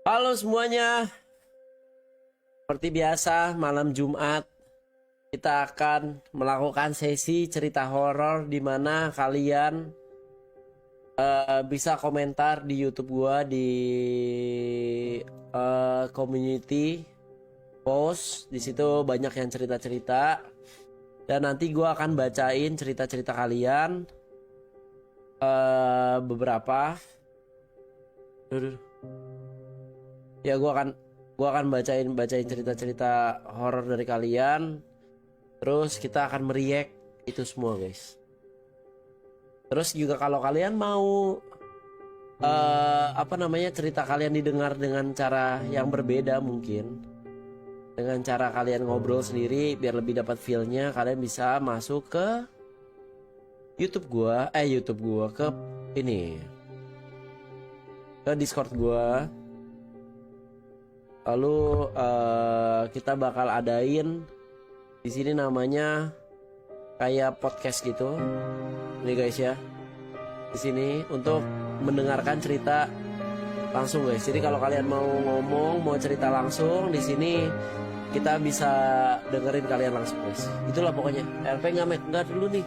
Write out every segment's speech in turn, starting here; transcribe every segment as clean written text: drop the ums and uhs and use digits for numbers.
Halo semuanya, seperti biasa malam Jumat kita akan melakukan sesi cerita horor di mana kalian bisa komentar di YouTube gua di community post. Di situ banyak yang cerita-cerita dan nanti gua akan bacain cerita-cerita kalian beberapa. Duh. Ya gua akan bacain cerita-cerita horor dari kalian. Terus kita akan mereact itu semua, guys. Terus juga kalau kalian mau cerita kalian didengar dengan cara yang berbeda mungkin. Dengan cara kalian ngobrol sendiri biar lebih dapat feel-nya, kalian bisa masuk ke YouTube gua ke ini. Ke Discord gua. Lalu kita bakal adain di sini namanya kayak podcast gitu. Ini guys ya. Di sini untuk mendengarkan cerita langsung guys. Jadi kalau kalian mau ngomong, mau cerita langsung di sini kita bisa dengerin kalian langsung guys. Itulah pokoknya. RP enggak dulu nih.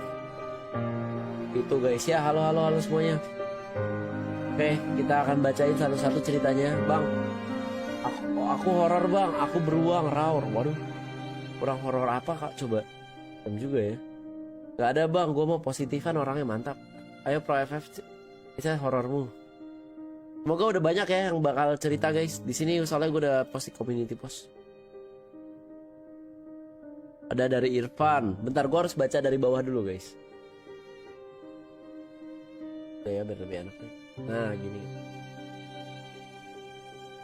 Itu guys ya. Halo semuanya. Oke, kita akan bacain satu-satu ceritanya, Bang. Aku horor bang, aku beruang raur. Waduh, kurang horor apa kak? Coba, juga ya. Gak ada bang, gue mau positifan orangnya mantap. Ayo Pro FF, bisa horormu. Semoga udah banyak ya yang bakal cerita guys. Di sini soalnya gue udah post di community post. Ada dari Irfan. Bentar, gue harus baca dari bawah dulu guys. Ya biar lebih enak nih. Nah gini.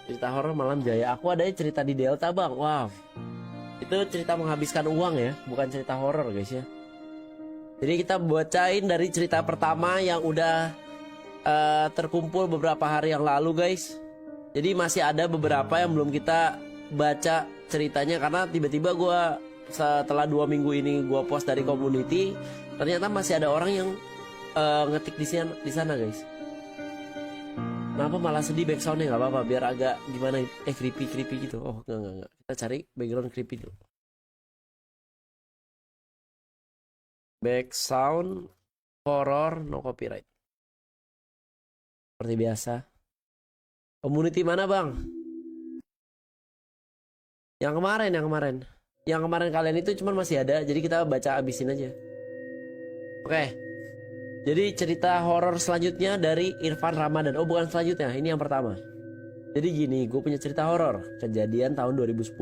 Cerita horor malam jaya. Aku ada cerita di Delta bang. Wow. Itu cerita menghabiskan uang ya. Bukan cerita horor guys ya. Jadi kita bacain dari cerita pertama yang udah terkumpul beberapa hari yang lalu guys. Jadi masih ada beberapa yang belum kita baca ceritanya. Karena tiba-tiba gue setelah 2 minggu ini gue post dari community. Ternyata masih ada orang yang ngetik di sana guys. Kenapa malah sedih backsoundnya? Nggak apa-apa biar agak gimana creepy gitu. Oh enggak. Kita cari background creepy dulu. Background horror no copyright. Seperti biasa. Community mana bang? Yang kemarin. Yang kemarin kalian itu cuman masih ada. Jadi kita baca abisin aja. Oke. Jadi cerita horor selanjutnya dari Irfan Ramadan. Oh bukan selanjutnya, ini yang pertama. Jadi gini, gue punya cerita horor. Kejadian tahun 2010,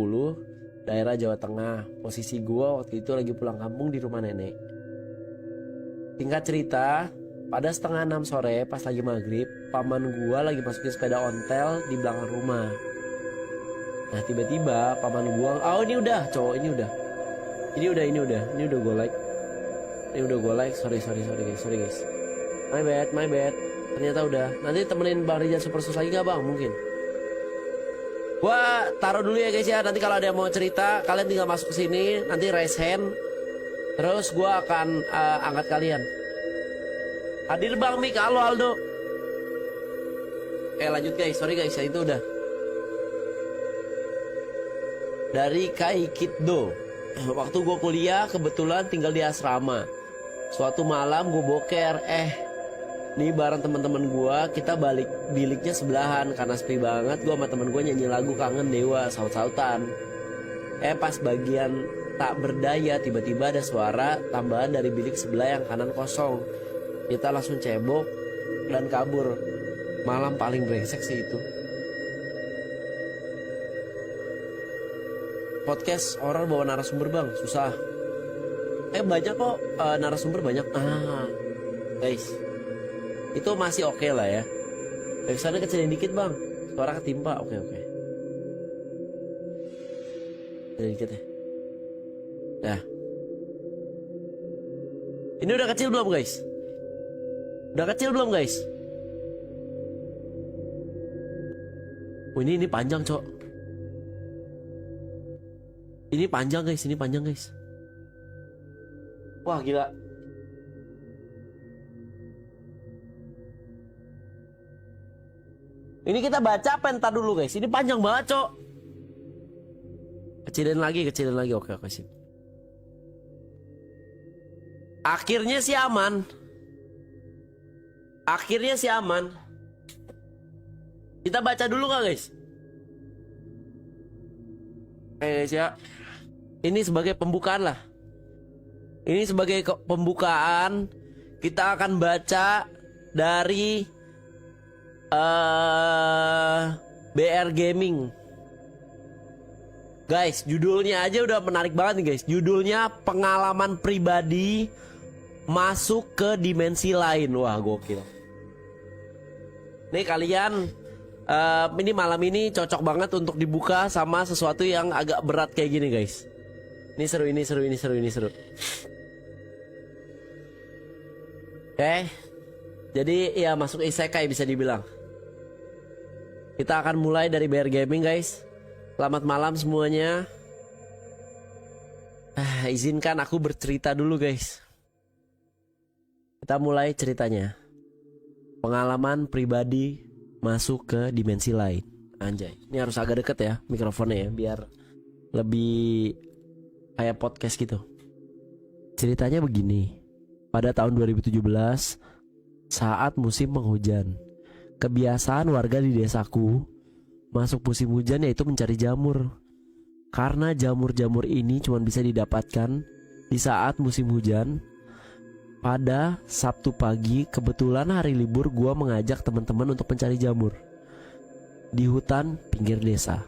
daerah Jawa Tengah. Posisi gue waktu itu lagi pulang kampung di rumah nenek. Singkat cerita, pada setengah 6 sore pas lagi maghrib, paman gue lagi masukin sepeda ontel di belakang rumah. Nah tiba-tiba paman gue, ini udah cowok, ini udah gue like. Ini udah gue like, sorry guys. My bad. Ternyata udah. Nanti temenin Bang Rizal Super Sus lagi gak bang? Mungkin. Gua taruh dulu ya guys ya. Nanti kalau ada yang mau cerita, kalian tinggal masuk ke sini. Nanti raise hand. Terus gua akan angkat kalian. Hadir Bang Mik, halo Aldo. Lanjut guys, sorry guys ya itu udah. Dari Kai Kitdo. Waktu gue kuliah kebetulan tinggal di asrama. Suatu malam gue boker, nih bareng teman-teman gue, kita balik biliknya sebelahan karena sepi banget. Gue sama temen gue nyanyi lagu Kangen Dewa, saut-sautan. Pas bagian tak berdaya tiba-tiba ada suara tambahan dari bilik sebelah yang kanan kosong. Kita langsung cebok dan kabur. Malam paling brengsek sih itu. Podcast horor bawa narasumber bang, susah. Banyak kok narasumber banyak. Guys, itu masih oke lah ya. Backsoundnya kecilin dikit bang, suara ketimpa. Oke. Kecilin dikit ya. Nah, ini udah kecil belum guys? Oh ini panjang cok. Ini panjang guys. Wah gila. Ini kita baca penta dulu guys. Ini panjang banget cok. Kecilin lagi. Oke sip. Akhirnya sih aman. Kita baca dulu gak guys? Oke guys ya. Ini sebagai pembukaan lah. Ini sebagai pembukaan. Kita akan baca dari BR Gaming. Guys, judulnya aja udah menarik banget nih guys. Judulnya pengalaman pribadi masuk ke dimensi lain. Wah gokil. Nih kalian, ini malam ini cocok banget untuk dibuka sama sesuatu yang agak berat kayak gini guys. Ini seru. Oke. Jadi ya masuk isekai bisa dibilang. Kita akan mulai dari BR Gaming guys. Selamat malam semuanya. Izinkan aku bercerita dulu guys. Kita mulai ceritanya. Pengalaman pribadi masuk ke dimensi lain. Anjay. Ini harus agak deket ya mikrofonnya ya, biar lebih kayak podcast gitu. Ceritanya begini. Pada tahun 2017, saat musim penghujan, kebiasaan warga di desaku masuk musim hujan yaitu mencari jamur. Karena jamur-jamur ini cuma bisa didapatkan di saat musim hujan. Pada Sabtu pagi, kebetulan hari libur, gua mengajak teman-teman untuk mencari jamur di hutan pinggir desa.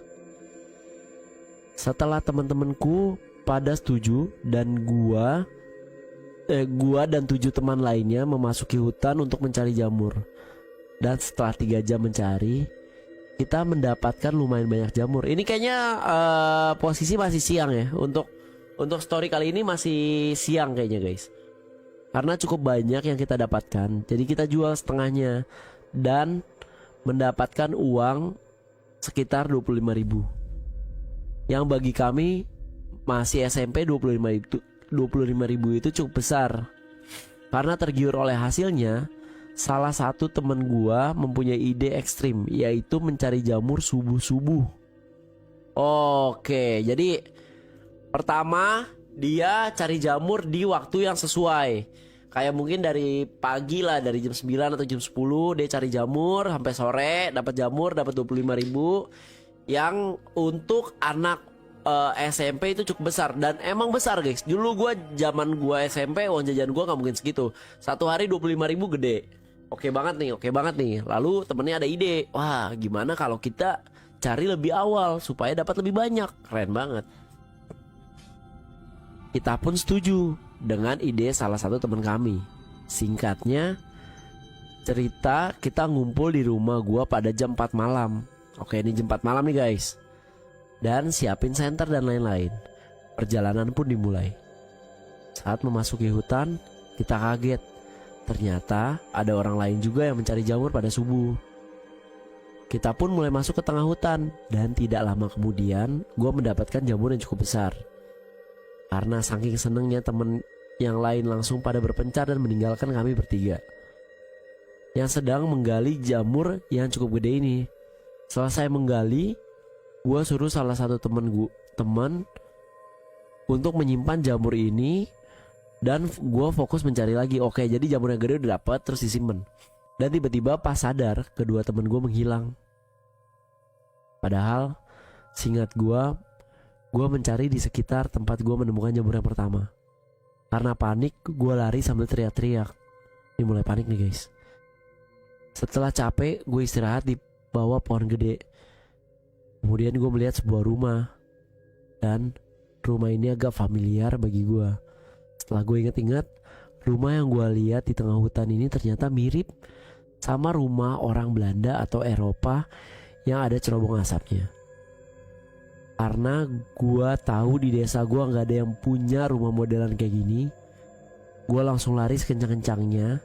Setelah teman-temanku pada setuju dan gua dan 7 teman lainnya memasuki hutan untuk mencari jamur. Dan setelah 3 jam mencari, kita mendapatkan lumayan banyak jamur. Ini kayaknya posisi masih siang ya. Untuk story kali ini masih siang kayaknya guys. Karena cukup banyak yang kita dapatkan. Jadi kita jual setengahnya dan mendapatkan uang sekitar 25.000. Yang bagi kami masih SMP 25.000 itu cukup besar. Karena tergiur oleh hasilnya, salah satu temen gua mempunyai ide ekstrim, yaitu mencari jamur subuh-subuh. Oke, jadi pertama dia cari jamur di waktu yang sesuai. Kayak mungkin dari pagi lah, dari jam 9 atau jam 10 dia cari jamur sampai sore, dapat jamur, dapat 25.000. Yang untuk anak SMP itu cukup besar. Dan emang besar guys. Dulu zaman gua SMP uang jajan gua gak mungkin segitu. Satu hari 25.000 gede. Oke banget nih. Lalu temennya ada ide. Wah gimana kalau kita cari lebih awal supaya dapat lebih banyak. Keren banget. Kita pun setuju dengan ide salah satu teman kami. Singkatnya cerita, kita ngumpul di rumah gua pada jam 4 malam. Oke, ini jam 4 malam nih guys. Dan siapin senter dan lain-lain. Perjalanan pun dimulai. Saat memasuki hutan, kita kaget. Ternyata ada orang lain juga yang mencari jamur pada subuh. Kita pun mulai masuk ke tengah hutan. Dan tidak lama kemudian, gue mendapatkan jamur yang cukup besar. Karena saking senengnya, temen yang lain langsung pada berpencar dan meninggalkan kami bertiga yang sedang menggali jamur yang cukup gede ini. Selesai menggali, gue suruh salah satu temen untuk menyimpan jamur ini. Dan gue fokus mencari lagi. Oke, jadi jamur yang gede udah dapet, terus disimpan. Dan tiba-tiba pas sadar, kedua temen gue menghilang. Padahal seingat gue mencari di sekitar tempat gue menemukan jamur yang pertama. Karena panik, gue lari sambil teriak-teriak. Ini mulai panik nih guys. Setelah capek, gue istirahat di bawah pohon gede. Kemudian gue melihat sebuah rumah. Dan rumah ini agak familiar bagi gue. Setelah gue inget-inget, rumah yang gue lihat di tengah hutan ini ternyata mirip sama rumah orang Belanda atau Eropa yang ada cerobong asapnya. Karena gue tahu di desa gue gak ada yang punya rumah modelan kayak gini, gue langsung lari sekencang-kencangnya.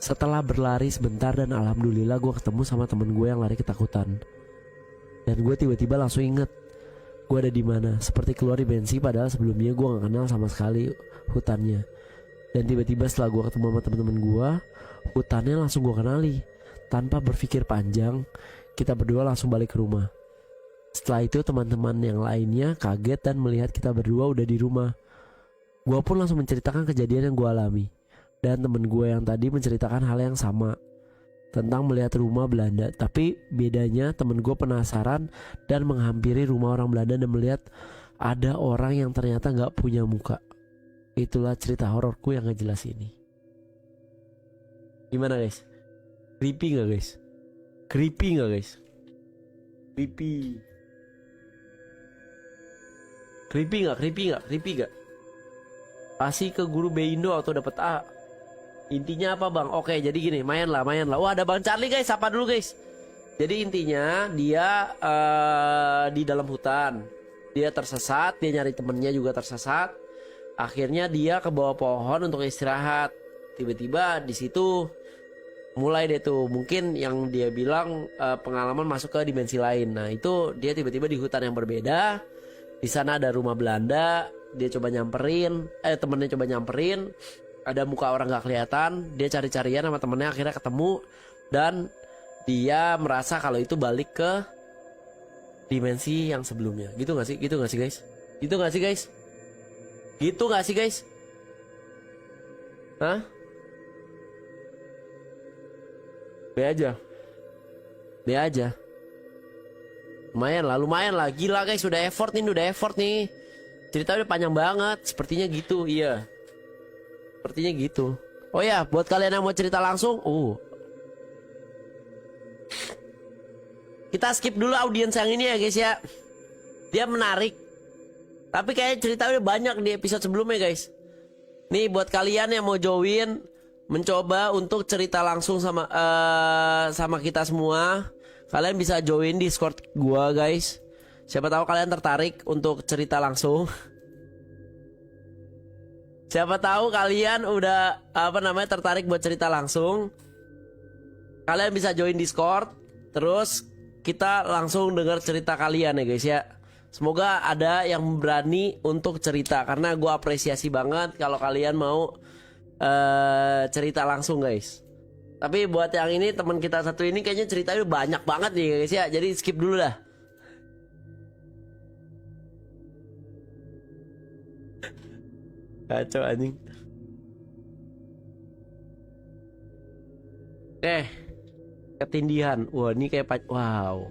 Setelah berlari sebentar dan alhamdulillah gue ketemu sama temen gue yang lari ketakutan. Dan gue tiba-tiba langsung inget gue ada di mana, seperti keluar di bensi, padahal sebelumnya gue gak kenal sama sekali hutannya. Dan tiba-tiba setelah gue ketemu sama temen-temen gue, hutannya langsung gue kenali. Tanpa berpikir panjang, kita berdua langsung balik ke rumah. Setelah itu teman-teman yang lainnya kaget dan melihat kita berdua udah di rumah. Gue pun langsung menceritakan kejadian yang gue alami. Dan temen gue yang tadi menceritakan hal yang sama, tentang melihat rumah Belanda. Tapi bedanya temen gue penasaran dan menghampiri rumah orang Belanda dan melihat ada orang yang ternyata gak punya muka. Itulah cerita hororku yang gak jelas ini. Gimana guys? Creepy gak guys? Creepy gak guys? Creepy. Creepy gak? Creepy gak? Creepy gak? Kasih ke guru Bindo atau dapat A. Intinya apa bang? Oke jadi gini, main lah. Wah ada Bang Charlie guys, sapa dulu guys. Jadi intinya dia di dalam hutan. Dia tersesat, dia nyari temennya juga tersesat. Akhirnya dia ke bawah pohon untuk istirahat. Tiba-tiba di situ mulai deh tuh mungkin yang dia bilang pengalaman masuk ke dimensi lain. Nah itu dia tiba-tiba di hutan yang berbeda. Di sana ada rumah Belanda. Dia coba nyamperin, temennya coba nyamperin. Ada muka orang gak kelihatan. Dia cari-carian sama temennya, akhirnya ketemu. Dan dia merasa kalau itu balik ke dimensi yang sebelumnya. Gitu gak sih? Gitu gak sih guys? Gitu gak sih guys? Gitu gak sih guys? Hah? Be aja. Lumayan lah. Gila guys, udah effort nih. Cerita udah panjang banget. Sepertinya gitu, iya. Sepertinya gitu. Oh ya, buat kalian yang mau cerita langsung, kita skip dulu audiens yang ini ya guys ya. Dia menarik. Tapi kayaknya cerita udah banyak di episode sebelumnya guys. Nih buat kalian yang mau join, mencoba untuk cerita langsung sama kita semua, kalian bisa join Discord gua guys. Siapa tahu kalian tertarik untuk cerita langsung. Siapa tahu kalian udah tertarik buat cerita langsung. Kalian bisa join Discord, terus kita langsung dengar cerita kalian ya guys ya. Semoga ada yang berani untuk cerita, karena gue apresiasi banget kalau kalian mau cerita langsung guys. Tapi buat yang ini teman kita satu ini kayaknya ceritanya banyak banget nih guys ya. Jadi skip dulu dah. Kacau anjing. Ketindihan. Wah ini kayak wow.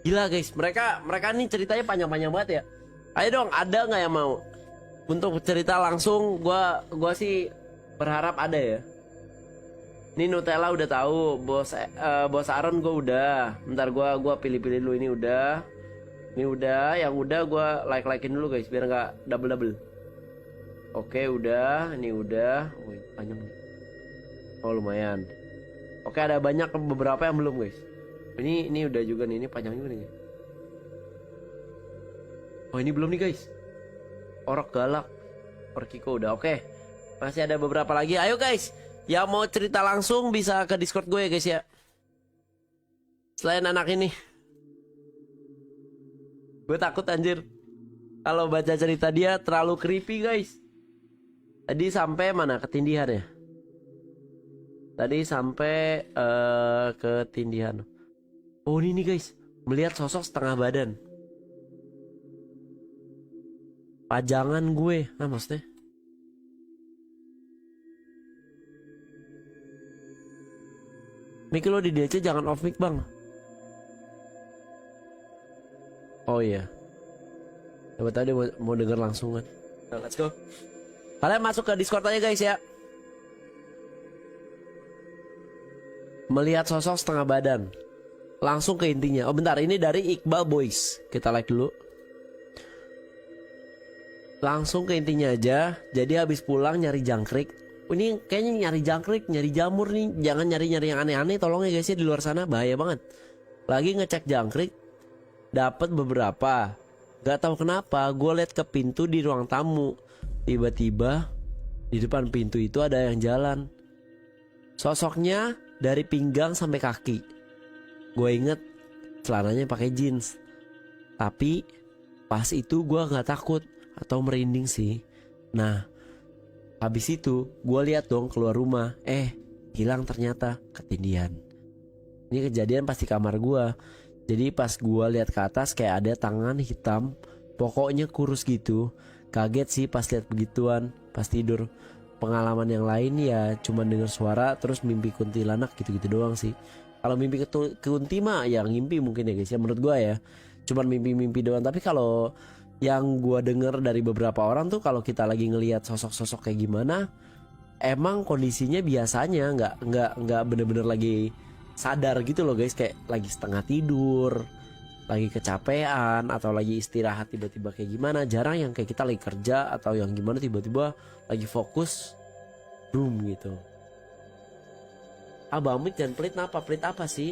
Gila guys, mereka nih ceritanya panjang-panjang banget ya. Ayo dong, ada nggak yang mau untuk cerita langsung? Gua sih berharap ada ya. Ini Nutella udah tahu, bos Aaron gue udah. Bentar gua pilih-pilih dulu, ini udah. Ini udah, yang udah gua like-likein dulu guys biar nggak double-double. Oke, udah, ini udah. Wih, panjang nih. Oh, lumayan. Oke, ada banyak beberapa yang belum guys. Ini udah juga nih, ini panjang juga nih. Oh, ini belum nih guys. Orok galak. Perkiko udah. Oke. Masih ada beberapa lagi. Ayo guys, yang mau cerita langsung bisa ke Discord gue ya guys ya. Selain anak ini. Gue takut anjir kalau baca cerita dia terlalu creepy guys. Tadi sampai mana ketindihan ya? Tadi sampai ketindihan. Oh ini nih guys, melihat sosok setengah badan. Pajangan gue, maksudnya. Mik lo di DC jangan off mic bang. Oh iya. Coba tadi mau denger langsung kan. Nah, let's go. Kalian masuk ke Discord aja guys ya. Melihat sosok setengah badan. Langsung ke intinya. Oh bentar, ini dari Iqbal Boys. Kita like dulu. Langsung ke intinya aja. Jadi habis pulang nyari jangkrik. Ini kayaknya nyari jangkrik, nyari jamur nih. Jangan nyari-nyari yang aneh-aneh. Tolong ya guys ya, di luar sana bahaya banget. Lagi ngecek jangkrik, dapat beberapa. Gak tahu kenapa gue liat ke pintu di ruang tamu. Tiba-tiba di depan pintu itu ada yang jalan. Sosoknya dari pinggang sampai kaki. Gue inget celananya pakai jeans. Tapi pas itu gue nggak takut atau merinding sih. Nah, habis itu gue lihat dong keluar rumah. Hilang ternyata ketindihan. Ini kejadian pas di kamar gua. Jadi pas gua lihat ke atas kayak ada tangan hitam, pokoknya kurus gitu. Kaget sih pas lihat begituan, pas tidur. Pengalaman yang lain ya cuma dengar suara terus mimpi kuntilanak gitu-gitu doang sih. Kalau mimpi kunti mah yang ngimpi mungkin ya guys ya, menurut gua ya. Cuman mimpi-mimpi doang. Tapi kalau yang gua denger dari beberapa orang tuh, kalau kita lagi ngelihat sosok-sosok kayak gimana, emang kondisinya biasanya nggak bener-bener lagi sadar gitu loh guys, kayak lagi setengah tidur, lagi kecapean, atau lagi istirahat tiba-tiba kayak gimana. Jarang yang kayak kita lagi kerja atau yang gimana tiba-tiba lagi fokus boom gitu. Abang Mik dan pelit apa sih?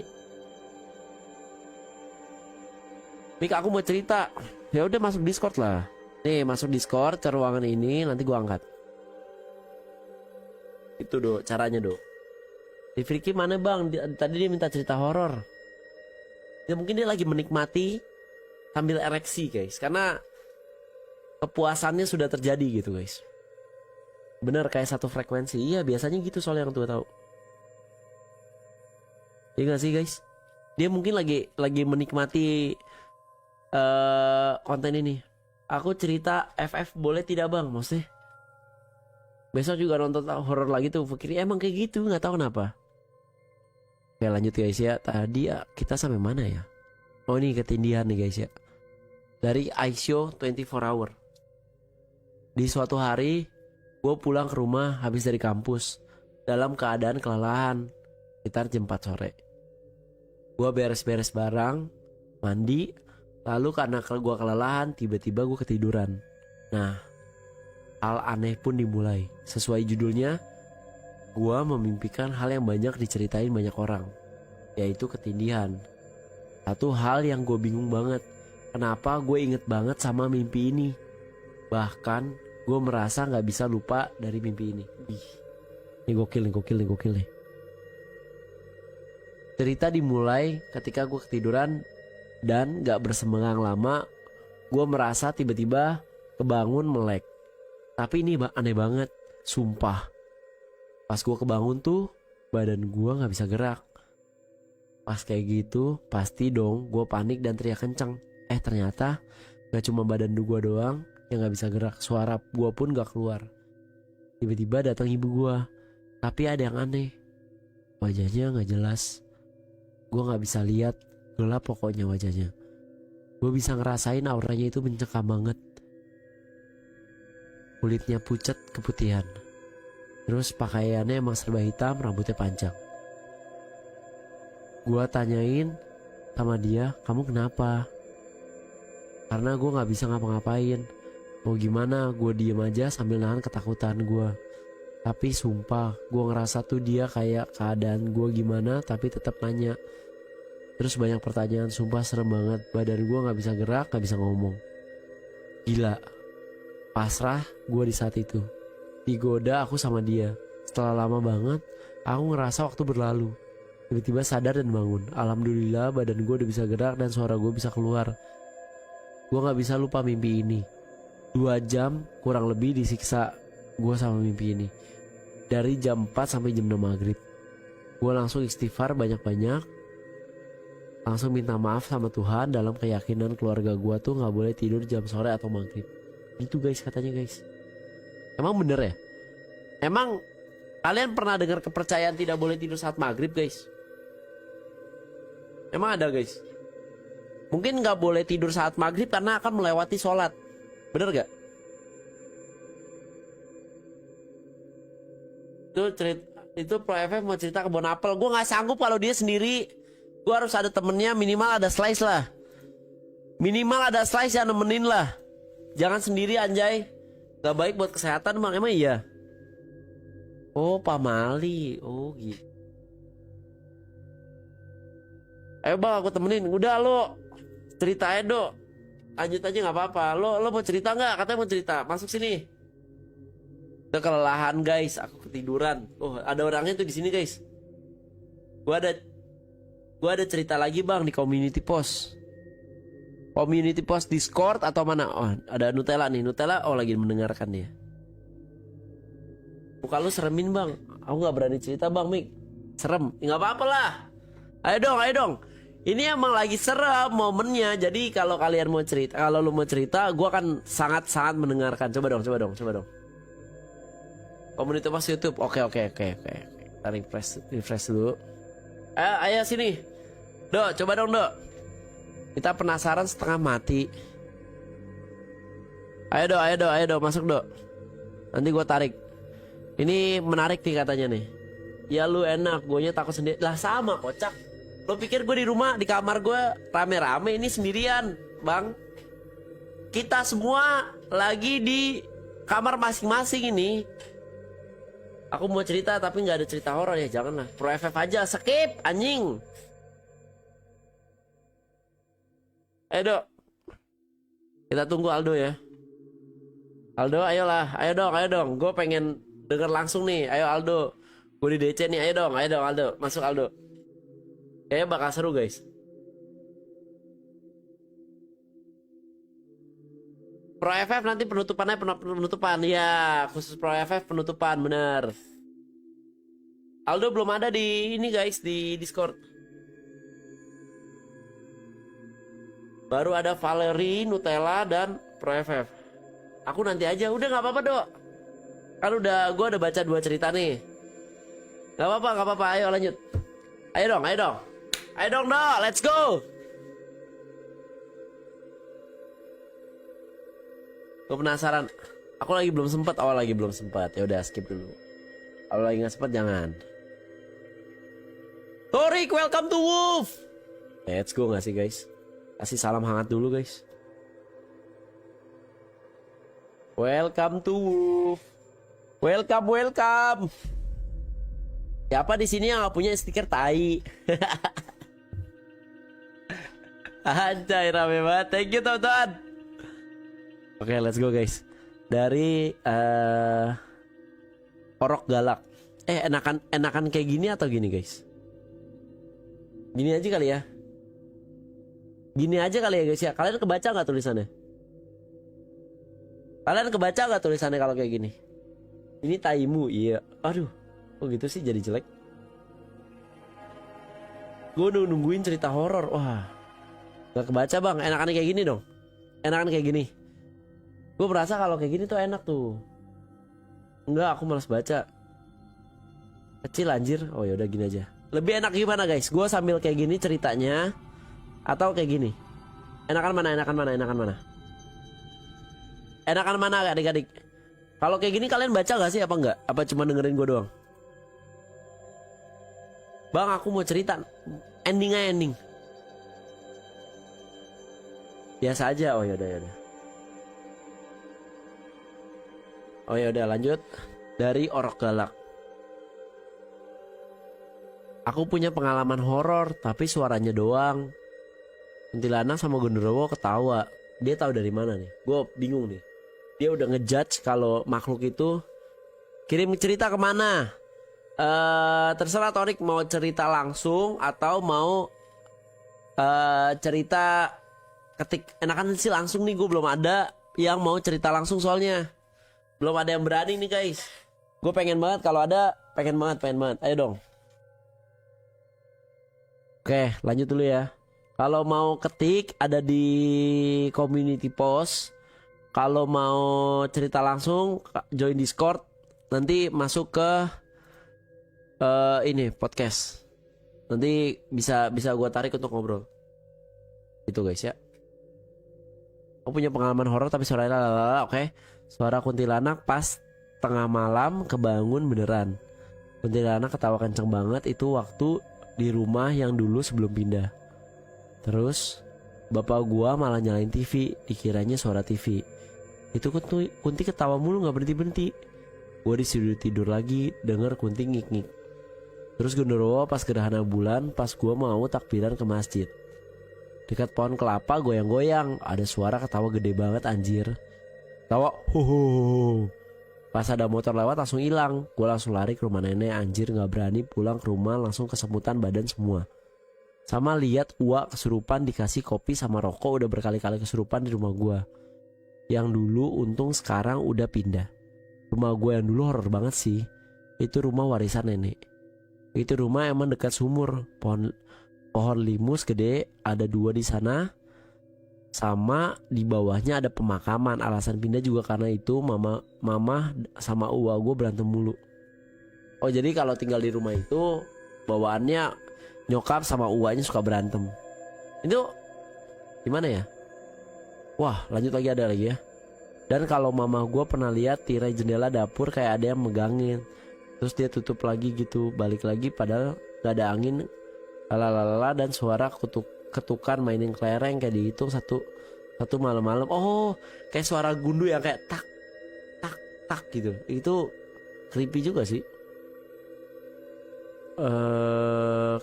Mik, aku mau cerita. Ya udah masuk Discord lah. Nih masuk Discord ke ruangan ini, nanti gua angkat. Itu do caranya do. Di Friki mana bang? Tadi dia minta cerita horor. Ya mungkin dia lagi menikmati sambil ereksi guys, karena kepuasannya sudah terjadi gitu guys. Bener kayak satu frekuensi. Iya biasanya gitu soalnya, yang tua tahu. Iya gak sih guys? Dia mungkin lagi menikmati konten ini. Aku cerita FF boleh tidak bang? Maksudnya besok juga nonton horor lagi tuh. Pikir emang kayak gitu, nggak tahu kenapa. Oke lanjut guys ya. Tadi ya, kita sampai mana ya? Oh ini ketindihan nih guys ya. Dari Aisyo 24 Hour. Di suatu hari gue pulang ke rumah habis dari kampus dalam keadaan kelelahan, sekitar jam 4 sore. Gue beres-beres barang, mandi, lalu karena gue kelelahan tiba-tiba gue ketiduran. Nah, hal aneh pun dimulai. Sesuai judulnya, gue memimpikan hal yang banyak diceritain banyak orang, yaitu ketindihan. Satu hal yang gue bingung banget, kenapa gue inget banget sama mimpi ini. Bahkan gue merasa gak bisa lupa dari mimpi ini. Ini gokil nih. Cerita dimulai ketika gue ketiduran dan gak bersemengang lama, gue merasa tiba-tiba kebangun melek. Tapi ini aneh banget, sumpah. Pas gue kebangun tuh, badan gue gak bisa gerak. Pas kayak gitu, pasti dong gue panik dan teriak kenceng. Ternyata gak cuma badan gue doang yang gak bisa gerak, suara gue pun gak keluar. Tiba-tiba datang ibu gue, tapi ada yang aneh. Wajahnya gak jelas. Gue gak bisa lihat, gelap pokoknya wajahnya. Gue bisa ngerasain auranya itu mencekam banget. Kulitnya pucat keputihan. Terus pakaiannya emang serba hitam, rambutnya panjang. Gue tanyain sama dia, kamu kenapa? Karena gue gak bisa ngapa-ngapain. Mau gimana, gue diem aja sambil nahan ketakutan gue. Tapi sumpah, gue ngerasa tuh dia kayak keadaan gue gimana, tapi tetap nanya. Terus banyak pertanyaan, sumpah serem banget. Badan gue gak bisa gerak, gak bisa ngomong. Gila. Pasrah gue di saat itu. Digoda aku sama dia. Setelah lama banget, aku ngerasa waktu berlalu. Tiba-tiba sadar dan bangun. Alhamdulillah badan gue udah bisa gerak dan suara gue bisa keluar. Gue gak bisa lupa mimpi ini. 2 jam kurang lebih disiksa gue sama mimpi ini. Dari jam 4 sampai jam 6 maghrib. Gue langsung istighfar banyak-banyak. Langsung minta maaf sama Tuhan dalam keyakinan keluarga gue tuh gak boleh tidur jam sore atau maghrib. Itu guys katanya guys. Emang bener ya? Emang kalian pernah dengar kepercayaan tidak boleh tidur saat maghrib guys? Emang ada guys? Mungkin gak boleh tidur saat maghrib karena akan melewati sholat. Bener gak? Itu Pro FF mau cerita kebun apel. Gue gak sanggup kalau dia sendiri. Gue harus ada temennya, minimal ada slice lah. Minimal ada slice yang nemenin lah. Jangan sendiri anjay. Gak baik buat kesehatan bang, emang iya? Oh pamali. Oh gitu. Ayo bang aku temenin. Udah lo ceritain dok. Lanjut aja gak apa-apa. Lo mau cerita gak? Katanya mau cerita. Masuk sini. Udah kelelahan guys. Aku ketiduran. Oh ada orangnya tuh di sini guys. Gua ada cerita lagi bang di community post. Community post Discord atau mana? Oh ada Nutella nih. Nutella oh lagi mendengarkan dia. Muka lu seremin bang. Aku gak berani cerita bang Mik. Serem. Ya gak apa-apa lah. Ayo dong, ayo dong. Ini emang lagi serem momennya. Jadi kalau kalian mau cerita, kalau lu mau cerita, gue akan sangat-sangat mendengarkan. Coba dong, coba dong, coba dong. Komunitas YouTube. Oke. Kita refresh dulu. Ayo sini. Dok, coba dong, Dok. Kita penasaran setengah mati. Ayo Dok, masuk, Dok. Nanti gue tarik. Ini menarik nih katanya nih. Ya lu enak, gue takut sendiri. Lah sama, kocak. Lo pikir gue di rumah, di kamar gue rame-rame, ini sendirian, Bang. Kita semua lagi di kamar masing-masing ini. Aku mau cerita tapi nggak ada cerita horor ya, janganlah. Pro FF aja, skip, anjing. Dok. Kita tunggu Aldo ya. Aldo, ayolah, ayo dong. Gue pengen denger langsung nih, ayo Aldo. Gue di DC nih, ayo dong Aldo, masuk Aldo. Kayaknya bakal seru guys. Pro FF nanti penutupannya penutupan ya, khusus Pro FF penutupan bener. Aldo belum ada di ini guys, di Discord. Baru ada Valerie, Nutella dan Pro FF. Aku nanti aja, udah nggak apa-apa Dok. Kan gue udah baca 2 cerita nih. Nggak apa-apa, ayo lanjut. Ayo dong. Ayo dong, Dok, let's go. Gue penasaran. Aku lagi belum sempat, awal lagi belum sempat. Ya udah skip dulu. Kalau lagi nggak sempat jangan. Torik, welcome to Wolf. Let's go nggak sih guys? Kasih salam hangat dulu guys. Welcome to Wolf. Welcome. Siapa di sini yang nggak punya stiker tai? Anjay, rame banget. Thank you teman-teman. Oke, let's go guys. Dari Orok Galak. Enakan kayak gini atau gini guys? Gini aja kali ya. Gini aja kali ya guys ya. Kalian kebaca nggak tulisannya? Kalian kebaca nggak tulisannya kalau kayak gini? Ini taimu, iya. Aduh, kok gitu sih jadi jelek. Gue nungguin cerita horor. Wah, nggak kebaca bang. Enakan kayak gini dong. Enakan kayak gini. Gue merasa kalau kayak gini tuh enak tuh. Enggak, aku malas baca. Kecil anjir. Oh yaudah gini aja. Lebih enak gimana guys? Gue sambil kayak gini ceritanya atau kayak gini? Enakan mana? Enakan mana adik-adik? Kalau kayak gini kalian baca gak sih apa enggak? Apa cuma dengerin gue doang? Bang, aku mau cerita. Ending. Biasa aja. Oh yaudah. Oh yaudah lanjut. Dari Orok Galak. Aku punya pengalaman horor tapi suaranya doang. Kuntilanak sama Gondorowo ketawa. Dia tahu dari mana nih? Gue bingung nih. Dia udah ngejudge kalau makhluk itu kirim cerita kemana. Terserah Torik mau cerita langsung atau mau cerita ketik. Enakan sih langsung nih, gue belum ada yang mau cerita langsung soalnya. Belum ada yang berani nih guys. Gue pengen banget, kalau ada pengen banget. Ayo dong. Oke, lanjut dulu ya. Kalau mau ketik ada di community post. Kalau mau cerita langsung join Discord. Nanti masuk ke ini podcast. Nanti bisa gue tarik untuk ngobrol. Itu guys ya. Aku punya pengalaman horor tapi suaranya lalala. Oke. Suara kuntilanak pas tengah malam kebangun beneran. Kuntilanak ketawa kenceng banget itu waktu di rumah yang dulu sebelum pindah. Terus bapak gua malah nyalain TV, dikiranya suara TV. Itu Kunti ketawa mulu gak berhenti-berhenti. Gua disuruh tidur lagi, denger Kunti ngik-ngik. Terus Gondorowo pas gerhana bulan, pas gua mau takbiran ke masjid. Dekat pohon kelapa goyang-goyang, ada suara ketawa gede banget anjir. Tawa hoho. Pas ada motor lewat langsung hilang. Gue langsung lari ke rumah nenek anjir, gak berani pulang ke rumah, langsung kesemutan badan semua. Sama lihat Uwa kesurupan dikasih kopi sama rokok, udah berkali-kali kesurupan di rumah gue. Yang dulu untung sekarang udah pindah. Rumah gue yang dulu horor banget sih. Itu rumah warisan nenek. Itu rumah emang dekat sumur. pohon limus gede, ada 2 di sana. Sama di bawahnya ada pemakaman. Alasan pindah juga karena itu mama sama uwa gue berantem mulu. Oh jadi kalau tinggal di rumah itu bawaannya nyokap sama uwanya suka berantem. Itu gimana ya? Wah lanjut lagi, ada lagi ya. Dan kalau mama gue pernah lihat tirai jendela dapur kayak ada yang megangin. Terus dia tutup lagi gitu, balik lagi padahal gak ada angin. Lalalala, dan suara ketukan mainin kelereng kayak dihitung satu malam-malam. Oh kayak suara gundu yang kayak tak tak tak gitu. Itu creepy juga sih.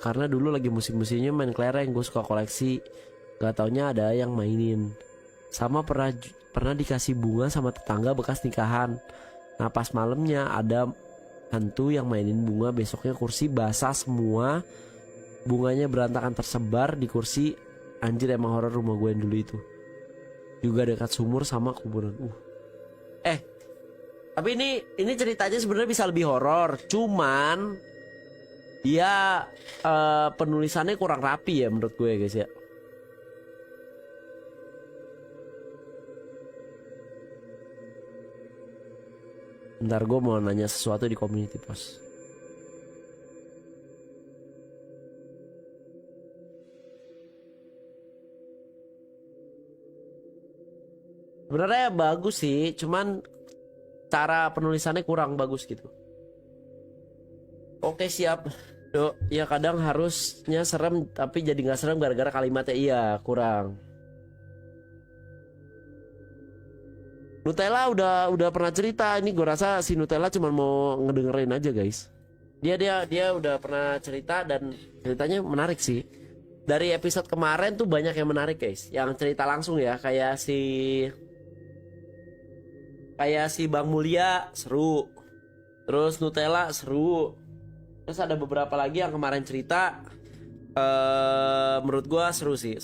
Karena dulu lagi musim-musimnya main kelereng, gue suka koleksi. Gak taunya ada yang mainin. Sama pernah dikasih bunga sama tetangga bekas nikahan. Nah pas malamnya ada hantu yang mainin bunga. Besoknya kursi basah semua, bunganya berantakan tersebar di kursi. Anjir emang horor rumah gue yang dulu itu. Juga dekat sumur sama kuburan. Tapi ini ceritanya sebenarnya bisa lebih horor. Cuman dia penulisannya kurang rapi ya menurut gue guys ya. Bentar gue mau nanya sesuatu di community post. Sebenarnya bagus sih, cuman cara penulisannya kurang bagus gitu. Oke siap. Dok, ya kadang harusnya serem tapi jadi nggak serem gara-gara kalimatnya iya kurang. Nutella udah pernah cerita, ini gue rasa si Nutella cuma mau ngedengerin aja guys. Dia udah pernah cerita dan ceritanya menarik sih. Dari episode kemarin tuh banyak yang menarik guys, yang cerita langsung ya, kayak si Bang Mulia seru, terus Nutella seru, terus ada beberapa lagi yang kemarin cerita. Menurut gua seru sih.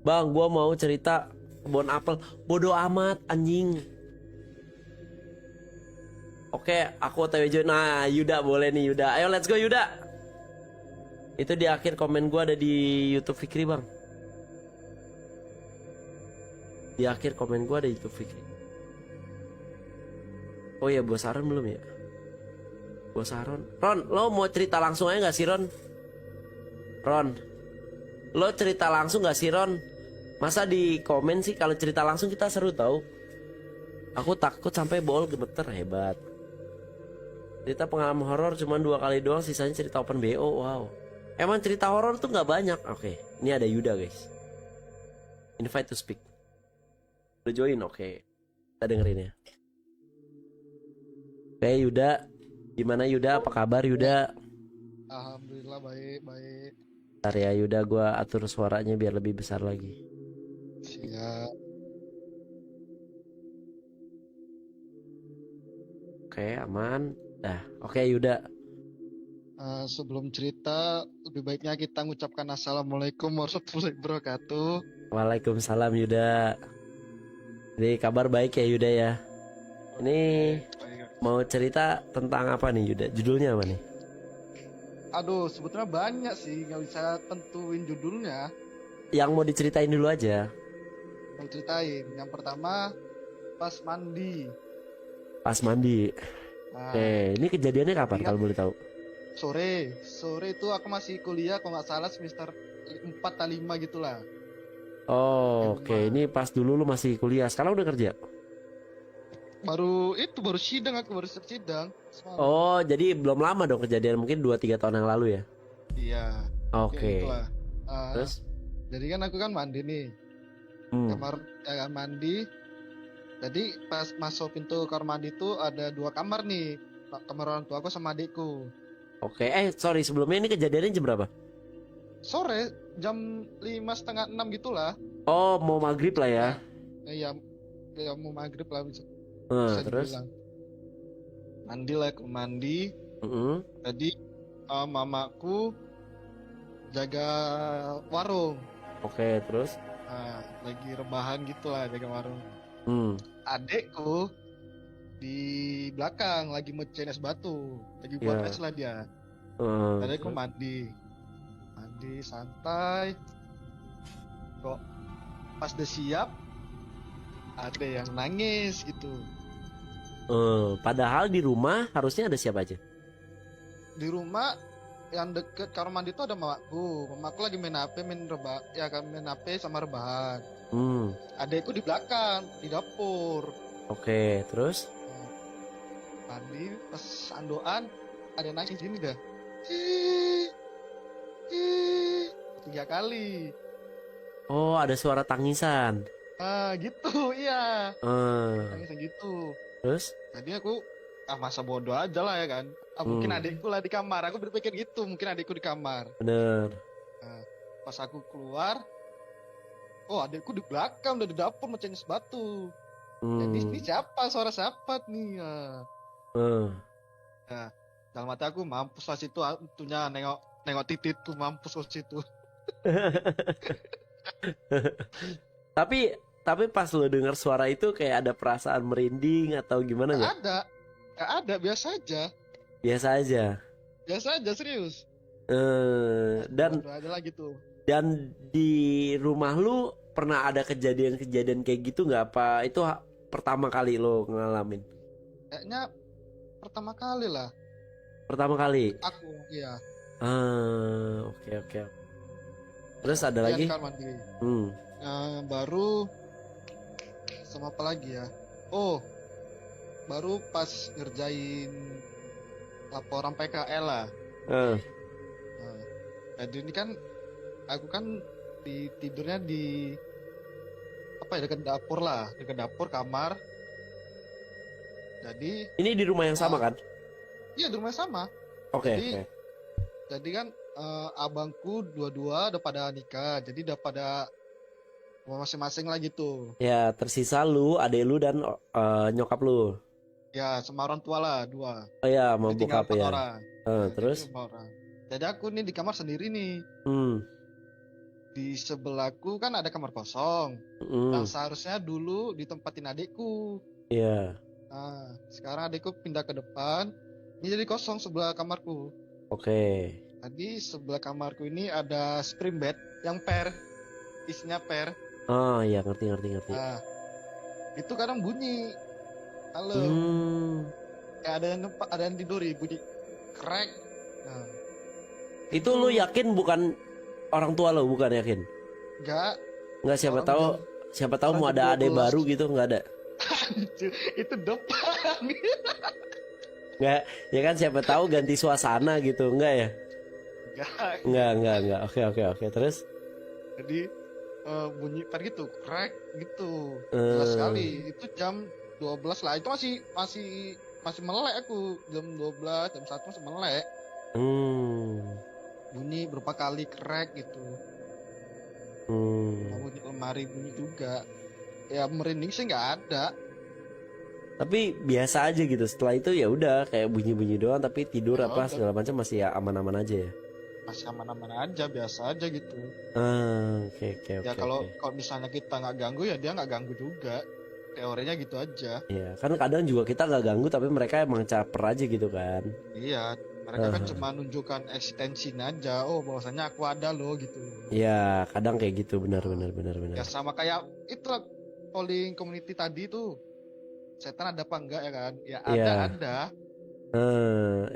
Bang, gua mau cerita kebun apel. Bodoh amat anjing. Oke, aku OTW join. Nah, Yuda boleh nih Yuda. Ayo let's go Yuda. Itu di akhir komen gua ada di YouTube Fikri bang. Di akhir komen gua ada di YouTube Fikri. Oh ya, Bos Aron belum ya? Bos Aron. Ron, lo mau cerita langsung aja gak sih Ron? Ron, lo cerita langsung gak sih Ron? Masa di komen sih? Kalau cerita langsung kita seru tau. Aku takut sampai bol gemeter, hebat. Cerita pengalaman horor cuma 2 kali doang, sisanya cerita open BO. Wow. Emang cerita horor tuh nggak banyak. Oke, ini ada Yuda guys. Invite to speak. Udah join, oke. Kita dengerin ya. Oke Yuda, gimana Yuda? Apa kabar Yuda? Alhamdulillah baik. Bentar ya Yuda, gue atur suaranya biar lebih besar lagi. Siap. Oke, aman. Dah, oke Yuda. Sebelum cerita, lebih baiknya kita mengucapkan Assalamualaikum warahmatullahi wabarakatuh. Waalaikumsalam Yuda. Jadi kabar baik ya Yuda ya. Ini Baik. mau cerita tentang apa nih Yuda? Judulnya apa nih? Aduh, sebetulnya banyak sih, nggak bisa tentuin judulnya. Yang mau diceritain dulu aja. Mau ceritain. Yang pertama, pas mandi. Pas mandi. Nah, Oke, ini kejadiannya kapan ingat kalau boleh tahu? sore itu aku masih kuliah, kalau nggak salah semester 4 atau 5 gitulah. Oh, Di oke. rumah. Ini pas dulu lu masih kuliah. Sekarang udah kerja? Baru sidang, aku baru sidang semalam. Oh, jadi belum lama dong kejadian. Mungkin 2-3 tahun yang lalu ya? Iya, kayak Oke. gitulah. Terus? Jadi kan aku kan mandi nih. Kamar mandi. Jadi pas masuk pintu kamar mandi itu ada 2 kamar nih. Kamar orang tua aku sama adikku. Oke. Sorry. Sebelumnya ini kejadiannya jam berapa? Sore jam 5:30-6 gitulah. Oh, mau maghrib lah ya? Iya, ya mau maghrib lah bisa Terus? dibilang. Mandi lah, aku mandi. Tadi mamaku jaga warung. Oke, terus? Nah, lagi rebahan gitulah jaga warung. Adekku di belakang lagi mecen es batu, lagi buat es lah dia. Adekku mandi mandi santai. Kok pas udah siap ada yang nangis gitu. Padahal di rumah harusnya ada siapa aja? Di rumah yang deket kamar mandi itu ada mamaku lagi main HP, main HP sama rebahan. Adekku di belakang di dapur. Oke, terus? Mandi pas andoan ada nangis gini dah. Ih, ih, 3 kali. Oh, ada suara tangisan. Gitu, iya. Nangis gitu. Terus? Tadi aku masa bodoh aja lah ya kan. Mungkin adikku lah di kamar. Aku berpikir gitu, mungkin adikku di kamar. Bener. Pas aku keluar, oh adikku di belakang udah di dapur mecahin es batu. Jadi ini siapa? Suara siapa nih? Nah, dalam hati aku mampus lah situ, tentunya nengok titit tuh mampus lah situ. Tapi pas lo dengar suara itu kayak ada perasaan merinding atau gimana nggak? Gak ada, biasa aja. Biasa aja. Biasa aja, serius. Dan bodoh aja lah gitu. Dan di rumah lu pernah ada kejadian-kejadian kayak gitu nggak? Apa itu pertama kali lo ngalamin? Kayaknya pertama kali lah. Pertama kali? Aku, iya. Oke. Terus ada lagi? Kamar mandi. Baru sama apa lagi ya? Oh, baru pas ngerjain laporan PKL lah. Jadi ini kan aku kan tidurnya di dekat dapur lah, dekat dapur kamar. Jadi ini di rumah yang sama kan? Iya, di rumah yang sama. Oke. Jadi kan abangku dua-dua udah pada nikah, jadi udah pada masing-masing lah gitu. Ya, tersisa lu, adek lu dan nyokap lu. Ya, sama orang tua lah, 2. Oh ya, mau Jadi tinggal bokap 4 ya. orang. Terus? Jadi aku nih di kamar sendiri nih. Di sebelahku kan ada kamar kosong. Yang seharusnya dulu ditempatin adikku. Iya. Nah, sekarang adikku pindah ke depan. Ini jadi kosong sebelah kamarku. Oke. Tadi sebelah kamarku ini ada spring bed yang pair. Isinya pair. Oh iya, ngerti. Nah, itu kadang bunyi. Halo. Kayak ada yang tidur, bunyi krek. Nah, itu lu yakin bukan orang tua lo, bukan yakin? Enggak, siapa tahu mau ada adek baru gitu, enggak ada. Itu depan. Enggak, ya kan siapa tahu ganti suasana gitu, enggak ya? Enggak. Oke. Terus? Jadi bunyi gitu, krek gitu. Jelas sekali. Itu jam 12 lah. Itu masih melek aku. Jam 12, jam 1 masih melek. Bunyi berapa kali krek gitu. Bunyi lemari bunyi juga. Ya merinding sih nggak ada. Tapi biasa aja gitu. Setelah itu ya udah kayak bunyi-bunyi doang, tapi tidur apa segala macam masih ya aman-aman aja ya. Masih aman-aman aja, biasa aja gitu. Oke. Ya kalau misalnya kita nggak ganggu ya dia nggak ganggu juga. Teorinya gitu aja. Iya, kan kadang juga kita nggak ganggu tapi mereka emang caper aja gitu kan. Iya, mereka kan cuma nunjukkan eksistensinya aja. Oh, bahwasanya aku ada loh gitu. Iya, kadang kayak gitu, benar. Ya sama kayak itu polling community tadi tuh. Setan ada apa enggak ya kan? Ya ada.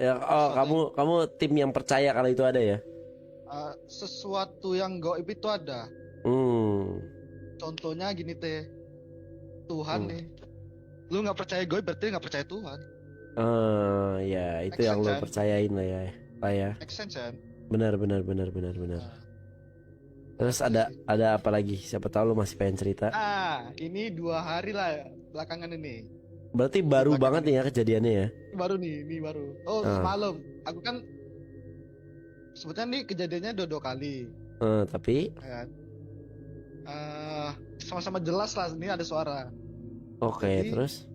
Ya, kamu tim yang percaya kalau itu ada ya? Sesuatu yang gaib itu ada. Contohnya gini Tuhan nih. Lu nggak percaya gaib berarti nggak percaya Tuhan. Ya itu yang lo percayain lah ya. Extension. Benar. Terus ada apa lagi? Siapa tahu lo masih pengen cerita. Ini 2 hari lah belakangan ini. Berarti baru banget nih ya kejadiannya ya? Baru nih, ini baru. Oh, semalam. Aku kan sebetulnya nih kejadiannya 2 kali. Tapi sama-sama jelas lah ini ada suara. Oke. Jadi, terus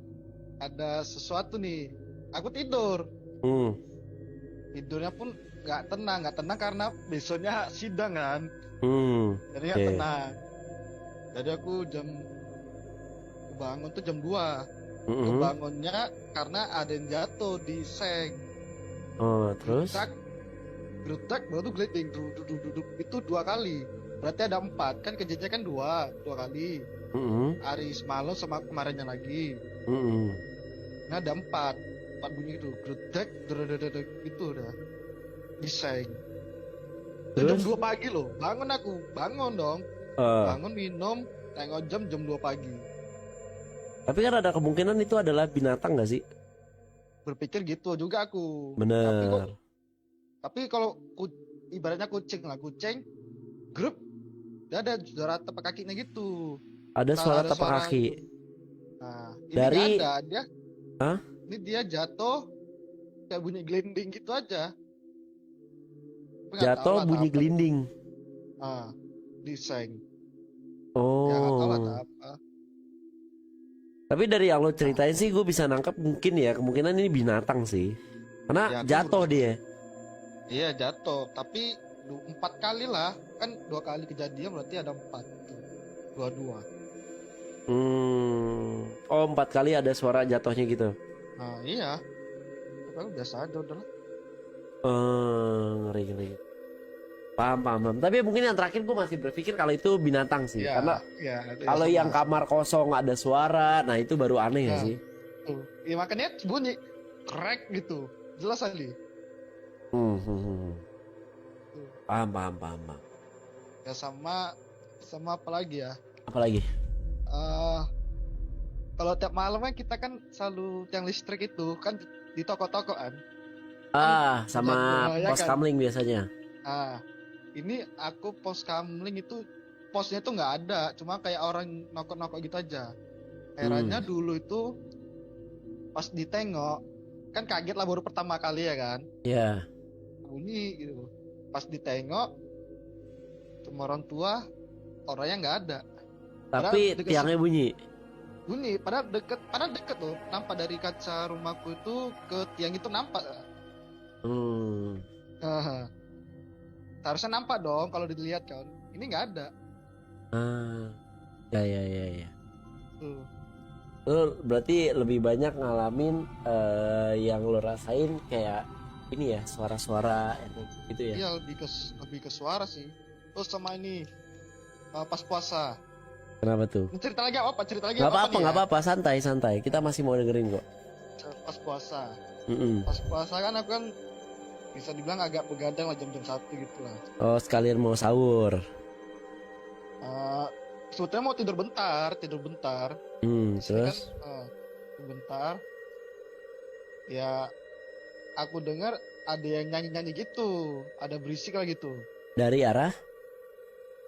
ada sesuatu nih. Aku tidur. Tidurnya pun nggak tenang karena besoknya sidang kan. Jadi nggak tenang. Jadi aku bangun tuh jam 2. Kebangunnya karena ada yang jatuh di seng. Terus gerutak baru tuh gliding duduk itu 2 kali. Berarti ada 4 kan, kejadiannya kan 2 kali. Hari semalam sama kemarinnya lagi. Nah ada 4 bunyi itu gerutak itu udah diseng. Jam 2 pagi loh, bangun dong. Bangun minum, tengok jam 2 pagi. Tapi kan ada kemungkinan itu adalah binatang gak sih? Berpikir gitu juga aku. Bener. Tapi kalau ibaratnya kucing grup, dia ada suara tapak kakinya gitu. Ada suara tapak kaki. Nah, ini dari nggak ada dia. Hah? Ini dia jatuh kayak bunyi glinding gitu aja. Jatuh bunyi glinding. Diseng. Oh. Ya nggak tahu lah apa. Tapi dari yang lo ceritain sih gue bisa nangkap mungkin ya kemungkinan ini binatang sih. Karena Ya, jatuh dia. Iya jatuh, tapi 4 kali lah, kan 2 kali kejadian berarti ada 4 tuh. 2. Oh 4 kali ada suara jatuhnya gitu. Nah iya, tapi biasa aja udahlah. Ngeri. Paham. Tapi mungkin yang terakhir gue masih berpikir kalau itu binatang sih. Ya, Karena kalau ya, yang kamar kosong ada suara, nah itu baru aneh ya sih. Tuh. Ya makanya bunyi crack gitu, jelas kali. Paham. Ya sama apa lagi ya? Apalagi? Kalau tiap malam kan kita kan selalu tiang listrik itu kan di toko-toko kan. Sama ya pos kan? kamling biasanya. Ini aku pos kamling itu posnya tuh nggak ada, cuma kayak orang nokok-nokok gitu aja. Herannya dulu itu pas ditengok kan kaget lah, baru pertama kali ya kan. Iya. Bunyi gitu. Pas ditengok sama orang tua, orangnya nggak ada. Tapi tiangnya bunyi. Padahal deket tuh, nampak dari kaca rumahku itu ke tiang itu nampak. Harusnya nampak dong kalau dilihat kan. Ini nggak ada. Ya. Lo berarti lebih banyak ngalamin yang lo rasain kayak ini ya, suara-suara gitu ya. Iya, lebih ke suara sih. Terus sama ini pas puasa. Kenapa tuh? Cerita lagi apa? Nggak apa-apa, santai. Kita masih mau dengerin kok. Pas puasa. Pas puasa kan aku kan bisa dibilang agak begadang lah, jam-jam 1 gitu lah. Oh, sekalian mau sahur. Sebetulnya mau tidur bentar. Terus? Kan, bentar. Ya, aku dengar ada yang nyanyi gitu, ada berisik lah gitu. Dari arah?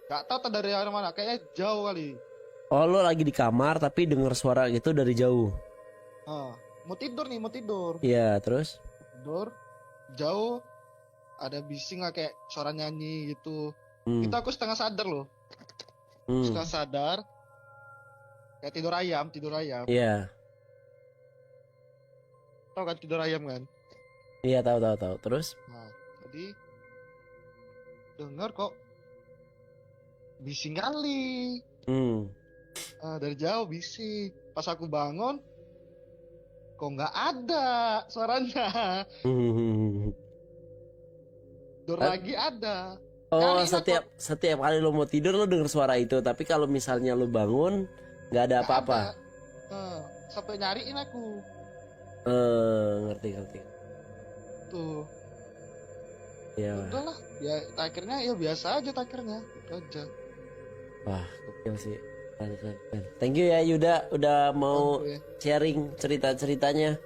Gak tahu dari arah mana, kayaknya jauh kali. Oh, lo lagi di kamar tapi dengar suara gitu dari jauh. Mau tidur. Iya, terus? Tidur, jauh, ada bising lah kayak suara nyanyi gitu. Itu aku setengah sadar loh. Setengah sadar, kayak tidur ayam. Iya. Tahu kan tidur ayam kan? Iya, tahu. Terus? Nah, jadi dengar kok bising kali. Dari jauh bising. Pas aku bangun, kok nggak ada suaranya. Tidur lagi ada. Oh, setiap kali lo mau tidur lo denger suara itu, tapi kalau misalnya lo bangun nggak ada apa-apa. Sampai nyariin aku. Ngerti. Tuh. Ya. Udahlah, ya akhirnya ya biasa aja akhirnya. Itu aja. Wah, gokil sih. Thank you ya Yuda udah mau sharing cerita-ceritanya.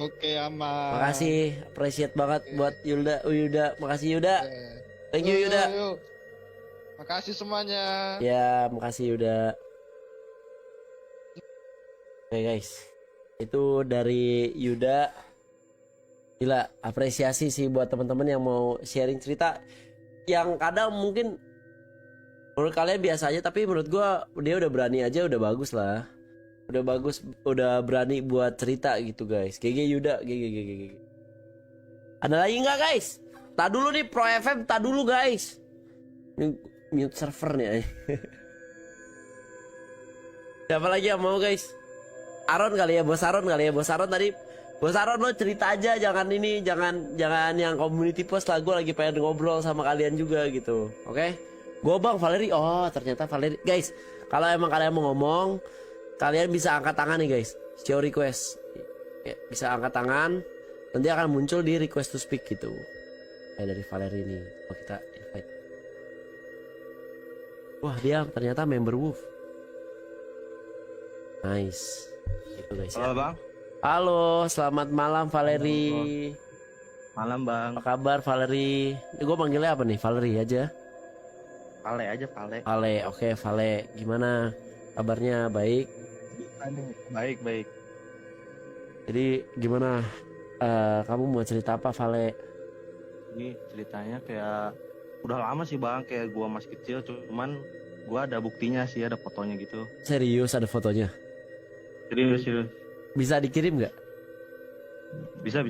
Oke, aman. Makasih, appreciate banget buat Yuda. Makasih Yuda. Thank you Yuda. Makasih semuanya. Ya, makasih Yuda. Oke guys, itu dari Yuda. Gila, apresiasi sih buat teman-teman yang mau sharing cerita yang kadang mungkin menurut kalian biasa aja, tapi menurut gua dia udah berani aja, udah bagus lah. Udah bagus, udah berani buat cerita gitu guys. GG Yuda, GG. Ada lagi nggak guys? Tak dulu nih Pro FM, tak dulu guys. Ini mute server nih. Siapa lagi yang mau guys? Bos Aron tadi Gue saran lo cerita aja, jangan yang community post lah. Gue lagi pengen ngobrol sama kalian juga gitu. Oke? Gue Bang Valeri. Oh ternyata Valeri. Guys, kalau emang kalian mau ngomong, kalian bisa angkat tangan nih guys. Show request. Ya, bisa angkat tangan. Nanti akan muncul di request to speak gitu. Kayak dari Valeri ini. Oh kita invite. Wah dia ternyata member Wolf. Nice. Gitu guys ya. Halo Bang. Halo, selamat malam Valeri. Malam Bang. Apa kabar Valeri? Ini gue manggilnya apa nih? Valeri aja. Vale aja Vale. Vale, oke Vale. Gimana kabarnya? Baik. Baik baik. Jadi gimana? Kamu mau cerita apa Vale? Ini ceritanya kayak udah lama sih Bang, kayak gua masih kecil, cuman gua ada buktinya sih, ada fotonya gitu. Serius ada fotonya? Serius. Bisa dikirim nggak? Bisa.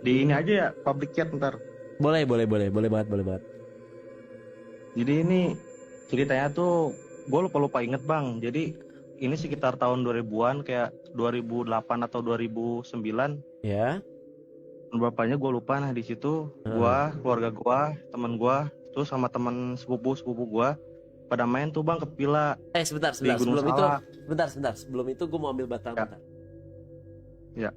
Di ini aja ya, public chat ntar. Boleh banget. Jadi ini ceritanya tuh gue lupa inget Bang. Jadi ini sekitar tahun 2000-an, kayak 2008 atau 2009. Ya. Bapaknya gue lupa. Nah di situ gua, keluarga gua, teman gua, terus sama teman sepupu gua pada main tuh Bang ke villa. Sebentar. Sebelum itu gue mau ambil batang. Ya. Bentar. Ya.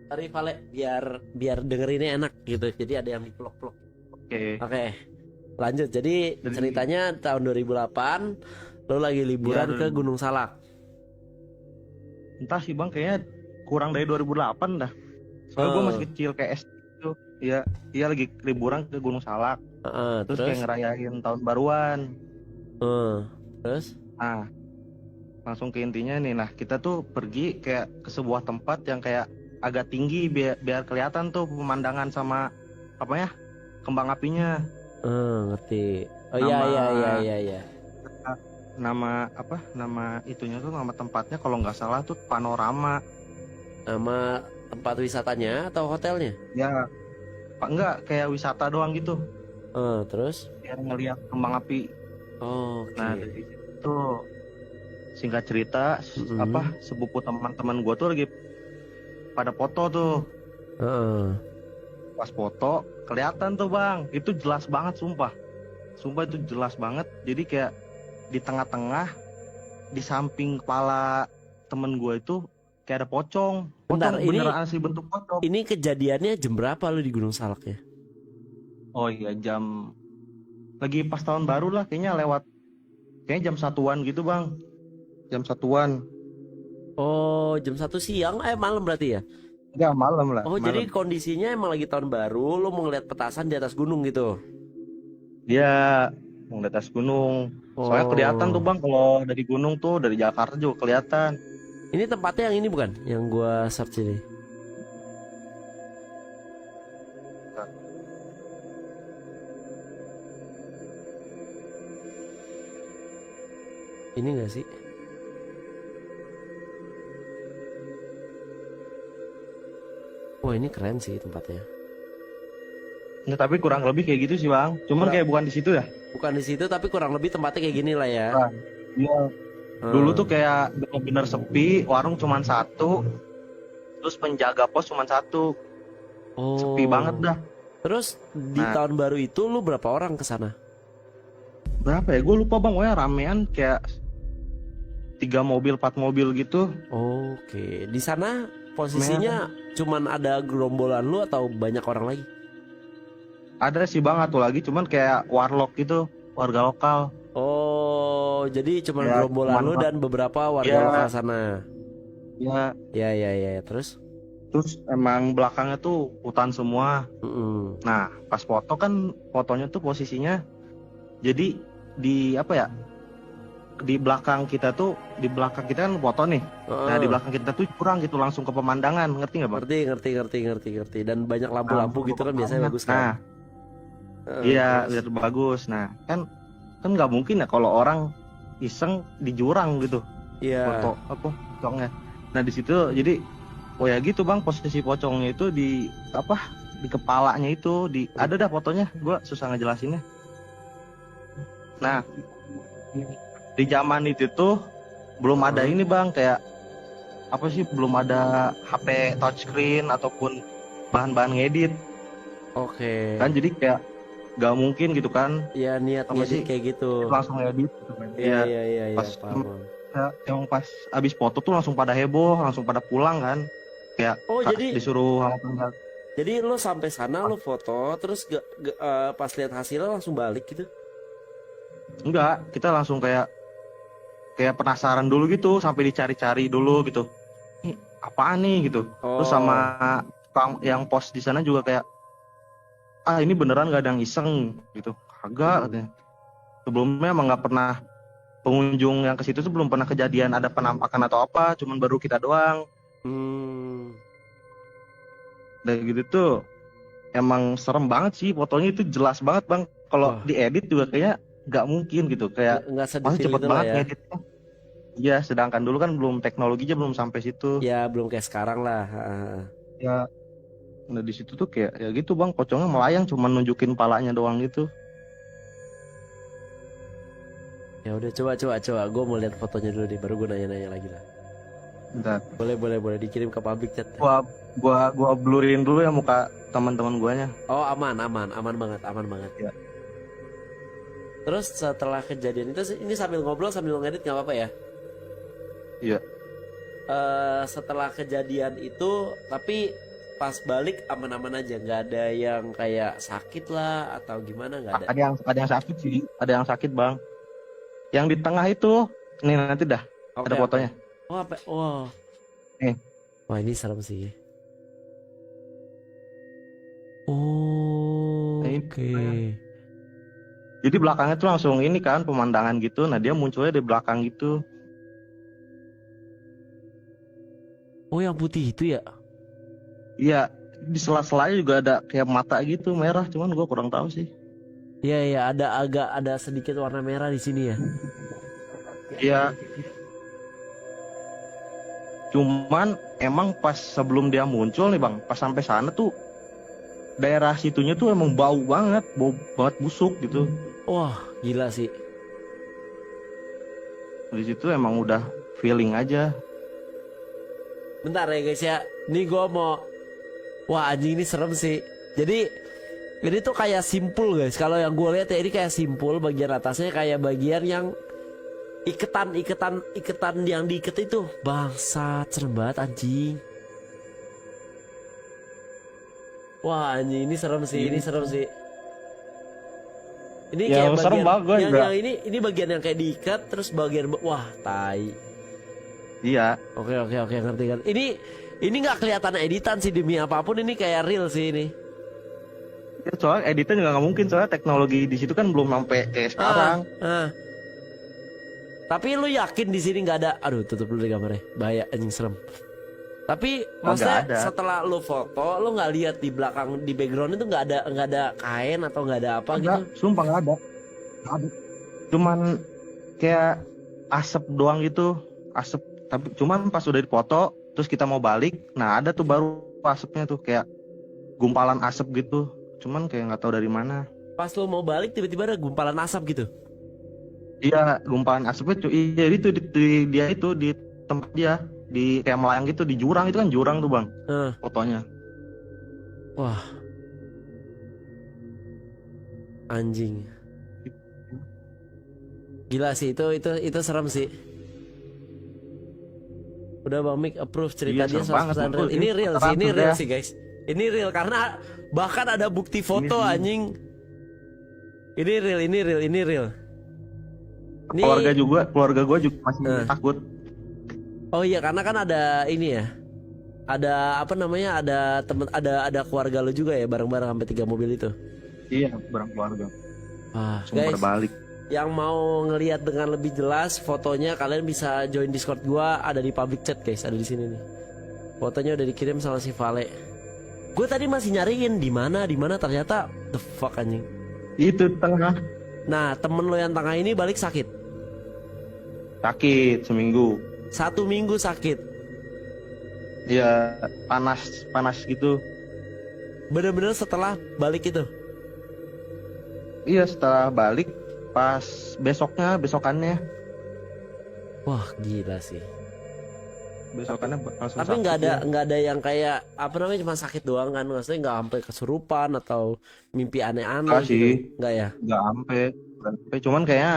Sorry Vale, biar dengerinnya enak gitu. Jadi ada yang dipelok-pelok. Oke. Lanjut. Jadi ceritanya tahun 2008 lo lagi liburan ke Gunung Salak. Entah sih Bang, kayaknya kurang dari 2008 dah. Soalnya gue masih kecil kayak SD gitu. Iya lagi liburan ke Gunung Salak. Terus kayak ngerayain tahun baruan. Terus? Nah, langsung ke intinya nih. Nah, kita tuh pergi kayak ke sebuah tempat yang kayak agak tinggi biar kelihatan tuh pemandangan sama apa ya, kembang apinya. Ngerti. Oh iya. Nama itunya tuh, nama tempatnya kalau nggak salah tuh Panorama. Nama tempat wisatanya atau hotelnya? Ya, enggak, kayak wisata doang gitu. Terus? Biar ngeliat kembang api. Oke. Nah dari situ singkat cerita sepupu teman-teman gue tuh lagi pada foto tuh. Pas foto kelihatan tuh Bang, itu jelas banget sumpah itu jelas banget. Jadi kayak di tengah-tengah, di samping kepala temen gue itu kayak ada pocong. Bentar, beneran asli bentuk pocong. Ini kejadiannya jam berapa lu di Gunung Salak ya? Oh iya, jam lagi pas tahun baru lah, kayaknya jam 1-an gitu Bang. Jam 1-an. Oh, jam 1 siang, malam berarti ya? Enggak, malam lah. Oh, malam. jadi kondisinya emang lagi tahun baru, lu mau ngeliat petasan di atas gunung gitu? Iya, mau di atas gunung. Soalnya kelihatan tuh Bang, kalau dari gunung tuh, dari Jakarta juga kelihatan. Ini tempatnya yang ini bukan? Yang gua search ini. Ini gak sih? Wah ini keren sih tempatnya. Nah, tapi kurang lebih kayak gitu sih Bang. Cuman kayak bukan di situ ya. Bukan di situ, tapi kurang lebih tempatnya kayak gini lah ya. Iya. Dulu tuh kayak bener-bener sepi, warung cuman satu, terus penjaga pos cuman satu. Sepi banget dah. Terus di tahun baru itu lu berapa orang ke sana? Berapa ya? Gue lupa Bang, pokoknya ramean kayak 3 mobil, 4 mobil gitu. Oke. Di sana posisinya cuman ada gerombolan lu atau banyak orang lagi? Ada sih Bang, satu lagi, cuman kayak warlock gitu, warga lokal. Oh, jadi cuman gerombolan lu dan beberapa warga lokal sana. Iya. Ya. Terus emang belakangnya tuh hutan semua. Nah, pas foto kan fotonya tuh posisinya jadi di apa ya? Di belakang kita kan foto nih. Nah, di belakang kita tuh kurang gitu, langsung ke pemandangan, ngerti nggak Bang? Ngerti. Dan banyak lampu-lampu gitu kan biasanya bagus kan. Iya, biar bagus. Nah, kan nggak mungkin ya kalau orang iseng di jurang gitu. Iya. Foto pocongnya. Nah, di situ jadi ya gitu Bang, posisi pocongnya itu di kepalanya itu, ada dah fotonya, gua susah ngejelasinnya. Nah, di zaman itu tuh belum ada ini bang, kayak apa sih, belum ada HP touchscreen ataupun bahan-bahan ngedit Oke. kan, jadi kayak nggak mungkin gitu kan, Ya niat apa sih, ngedit kayak gitu. langsung ngedit gitu kan. Iya Iya, iya iya iya, pas paham. yang pas abis foto tuh langsung pada heboh, langsung pada pulang kan, kayak Oh, jadi disuruh sama penjaga. jadi lo sampai sana lo foto terus pas lihat hasilnya langsung balik gitu. Enggak, kita langsung kayak penasaran dulu gitu, sampai dicari-cari dulu gitu. Ini apaan nih gitu. Terus sama Oh. tukang yang pos di sana juga kayak, ini beneran gak ada yang iseng gitu. Kagak katanya. Sebelumnya emang nggak pernah, pengunjung yang ke situ tuh belum pernah kejadian ada penampakan atau apa, cuman baru kita doang. Hmm. Dan gitu tuh emang serem banget sih, fotonya itu jelas banget bang. Kalau Wah. diedit juga kayaknya nggak mungkin gitu, kayak Nggak masih sedetail cepet itu lah banget ya. ngeditnya. Iya, sedangkan dulu kan belum, teknologinya belum sampai situ. Ya belum kayak sekarang lah. Ya, nah di situ tuh kayak ya gitu bang, pocongnya melayang cuma nunjukin palanya doang gitu. Ya udah, coba. Gue mau lihat fotonya dulu deh, baru gue nanya-nanya lagi lah. Bentar. Boleh dikirim ke public chat. Gua blurin dulu ya muka teman-teman guanya. Oh, aman banget. Ya. Terus setelah kejadian itu, ini sambil ngobrol sambil ngedit nggak apa-apa ya? Iya. Setelah kejadian itu, tapi pas balik aman-aman aja, nggak ada yang kayak sakit lah atau gimana, nggak ada. Ada yang sakit sih, ada yang sakit bang. Yang di tengah itu, nih nanti dah Oke, ada fotonya. Oh, apa? Wah. Wah, ini serem sih. Oh, Nah, ini oke. Jadi belakangnya tuh langsung ini kan, pemandangan gitu. Nah dia munculnya di belakang gitu. Oh, yang putih itu ya? Iya, di sela-selanya juga ada kayak mata gitu merah, cuman gua kurang tahu sih. Iya, ada sedikit warna merah di sini ya. Iya. Cuman emang pas sebelum dia muncul nih bang, pas sampai sana tuh daerah situnya tuh emang bau banget busuk gitu. Wah, gila sih. Di situ emang udah feeling aja. Bentar ya guys ya. Nih gue mau. Wah, anjing ini serem sih. Jadi ini tuh kayak simpul guys. Kalau yang gue lihat ya, ini kayak simpul. Bagian atasnya kayak bagian yang iketan yang diikat itu. Bangsat, serem banget anjing. Wah, anjing ini serem sih. Ini serem sih. Ini Ya, kayak serem bagian banget gua juga. yang ini bagian yang kayak diikat, terus bagian wah, tai. Iya. Oke, ngerti kan. Ini nggak kelihatan editan sih, demi apapun ini kayak real sih ini. Ya, soalnya editnya juga nggak mungkin, soalnya teknologi di situ kan belum sampai kayak sekarang. Tapi lu yakin di sini nggak ada? Aduh, tutup dulu deh gambarnya. Bahaya, anjing serem. Tapi maksudnya ada. setelah lu foto, lu nggak lihat di belakang, di background itu nggak ada kain atau nggak ada apa gitu? Sumpah nggak ada. Nggak ada. Cuman kayak asap doang gitu, asap. Tapi cuman pas udah dipoto, terus kita mau balik, nah ada tuh baru asapnya tuh kayak gumpalan asap gitu. Cuman kayak nggak tahu dari mana. Pas lu mau balik tiba-tiba ada gumpalan asap gitu. Iya, gumpalan asapnya tuh, iya itu dia itu di tempat dia, di kayak melayang gitu di jurang, itu kan jurang tuh bang, fotonya. Wah, anjing, gila sih itu serem sih. Udah Bang Mik approve cerita dia 100% real. Ini real sih guys. Ini real karena bahkan ada bukti foto anjing. Ini real. Keluarga gue juga masih takut. Oh iya, karena kan ada ini ya. Ada apa namanya? Ada keluarga lo juga ya, bareng-bareng sampai 3 mobil itu. Iya, bareng keluarga. Guys, balik. Yang mau ngelihat dengan lebih jelas fotonya, kalian bisa join Discord gua, ada di public chat guys, ada di sini nih. Fotonya udah dikirim sama si Vale. Gue tadi masih nyariin di mana, ternyata the fuck anjing. Itu tengah. Nah, temen lo yang tengah ini balik sakit. Sakit seminggu. 1 minggu sakit. Iya, panas gitu. Bener-bener setelah balik itu. Iya, setelah balik, pas besokannya. Wah gila sih. Besokannya langsung Tapi sakit ya. nggak ada yang kayak apa namanya cuma sakit doang kan, maksudnya nggak sampai kesurupan atau mimpi aneh-aneh Enggak gitu, sih, nggak ya? nggak sampai. Cuman kayaknya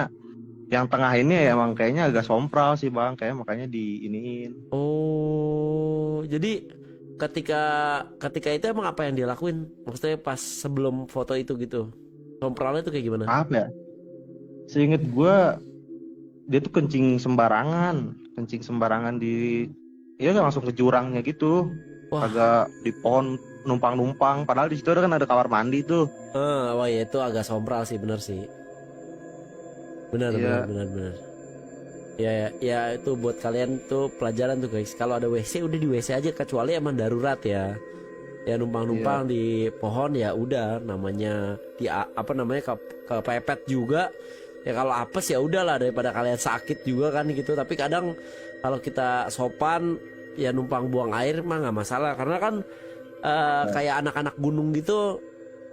yang tengah ini ya emang kayaknya agak sompral sih bang, kayak makanya diiniin. Oh, jadi ketika ketika itu emang apa yang dia lakuin? Maksudnya pas sebelum foto itu gitu, kompralnya itu kayak gimana? Apa ya? Seinget gue dia tuh kencing sembarangan di, ya langsung ke jurangnya gitu, Wah, agak di pohon numpang-numpang. Padahal di situ kan ada kamar mandi tuh. wah ya itu agak sompral sih, bener sih, bener bener Iya, bener bener. Ya, ya, ya itu buat kalian tuh pelajaran tuh guys. Kalau ada WC udah di WC aja kecuali emang darurat ya. Ya iya, numpang-numpang di pohon ya udah namanya di apa namanya kepepet juga. Ya kalau apes ya udahlah daripada kalian sakit juga kan gitu. Tapi kadang kalau kita sopan ya numpang buang air mah nggak masalah karena kan kayak anak-anak gunung gitu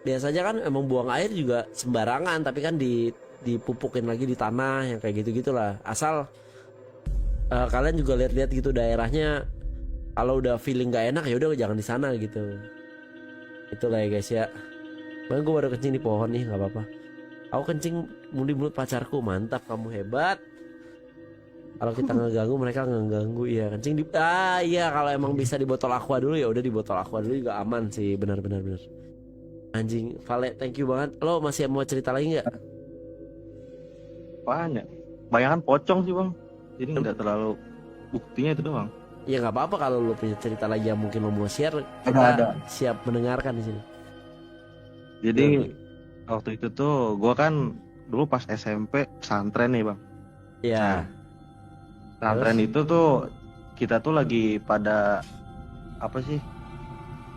biasanya kan emang buang air juga sembarangan tapi kan dipupukin lagi di tanah yang kayak gitu-gitulah. Asal kalian juga lihat-lihat gitu daerahnya kalau udah feeling gak enak ya udah jangan di sana gitu. Itulah ya guys ya. Bang gue baru kencing di pohon nih nggak apa-apa. Aku kencing di mulut pacarku, mantap kamu hebat. Kalau kita ngeganggu mereka ngeganggu ya kencing di iya kalau emang bisa di botol aqua dulu ya udah di botol aqua dulu juga aman sih benar-benar benar. Anjing Vale thank you banget. Lo masih mau cerita lagi nggak? banyak. Banyak kan pocong sih bang, jadi nggak terlalu, buktinya itu doang. Ya nggak apa-apa kalau lo punya cerita lagi yang mungkin lo mau share kita Ada. siap mendengarkan di sini. Jadi Gimana? waktu itu tuh gue kan dulu pas SMP pesantren nih bang. Ya Nah, pesantren terus? itu tuh kita tuh lagi pada apa sih?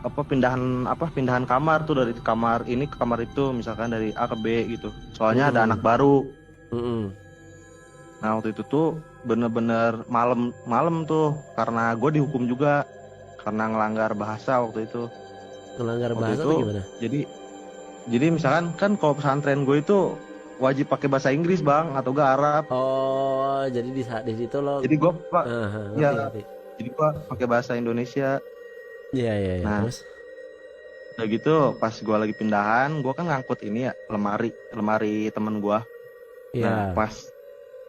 Pindahan kamar tuh dari kamar ini ke kamar itu, misalkan dari A ke B gitu. Soalnya ada anak baru. Mm-mm. Nah, waktu itu tuh bener-bener malam tuh karena gue dihukum juga karena ngelanggar bahasa waktu itu. Melanggar Waktu bahasa itu tuh gimana? jadi misalkan kan kalau pesantren gue itu wajib pakai bahasa Inggris bang atau gak Arab. Oh, jadi di saat di situ lo Jadi gue pak ngerti ya ngerti. jadi gue pakai bahasa Indonesia. Iya iya iya Nah, terus. udah gitu pas gue lagi pindahan, gue kan ngangkut ini ya lemari temen gue. Nah, Iya. pas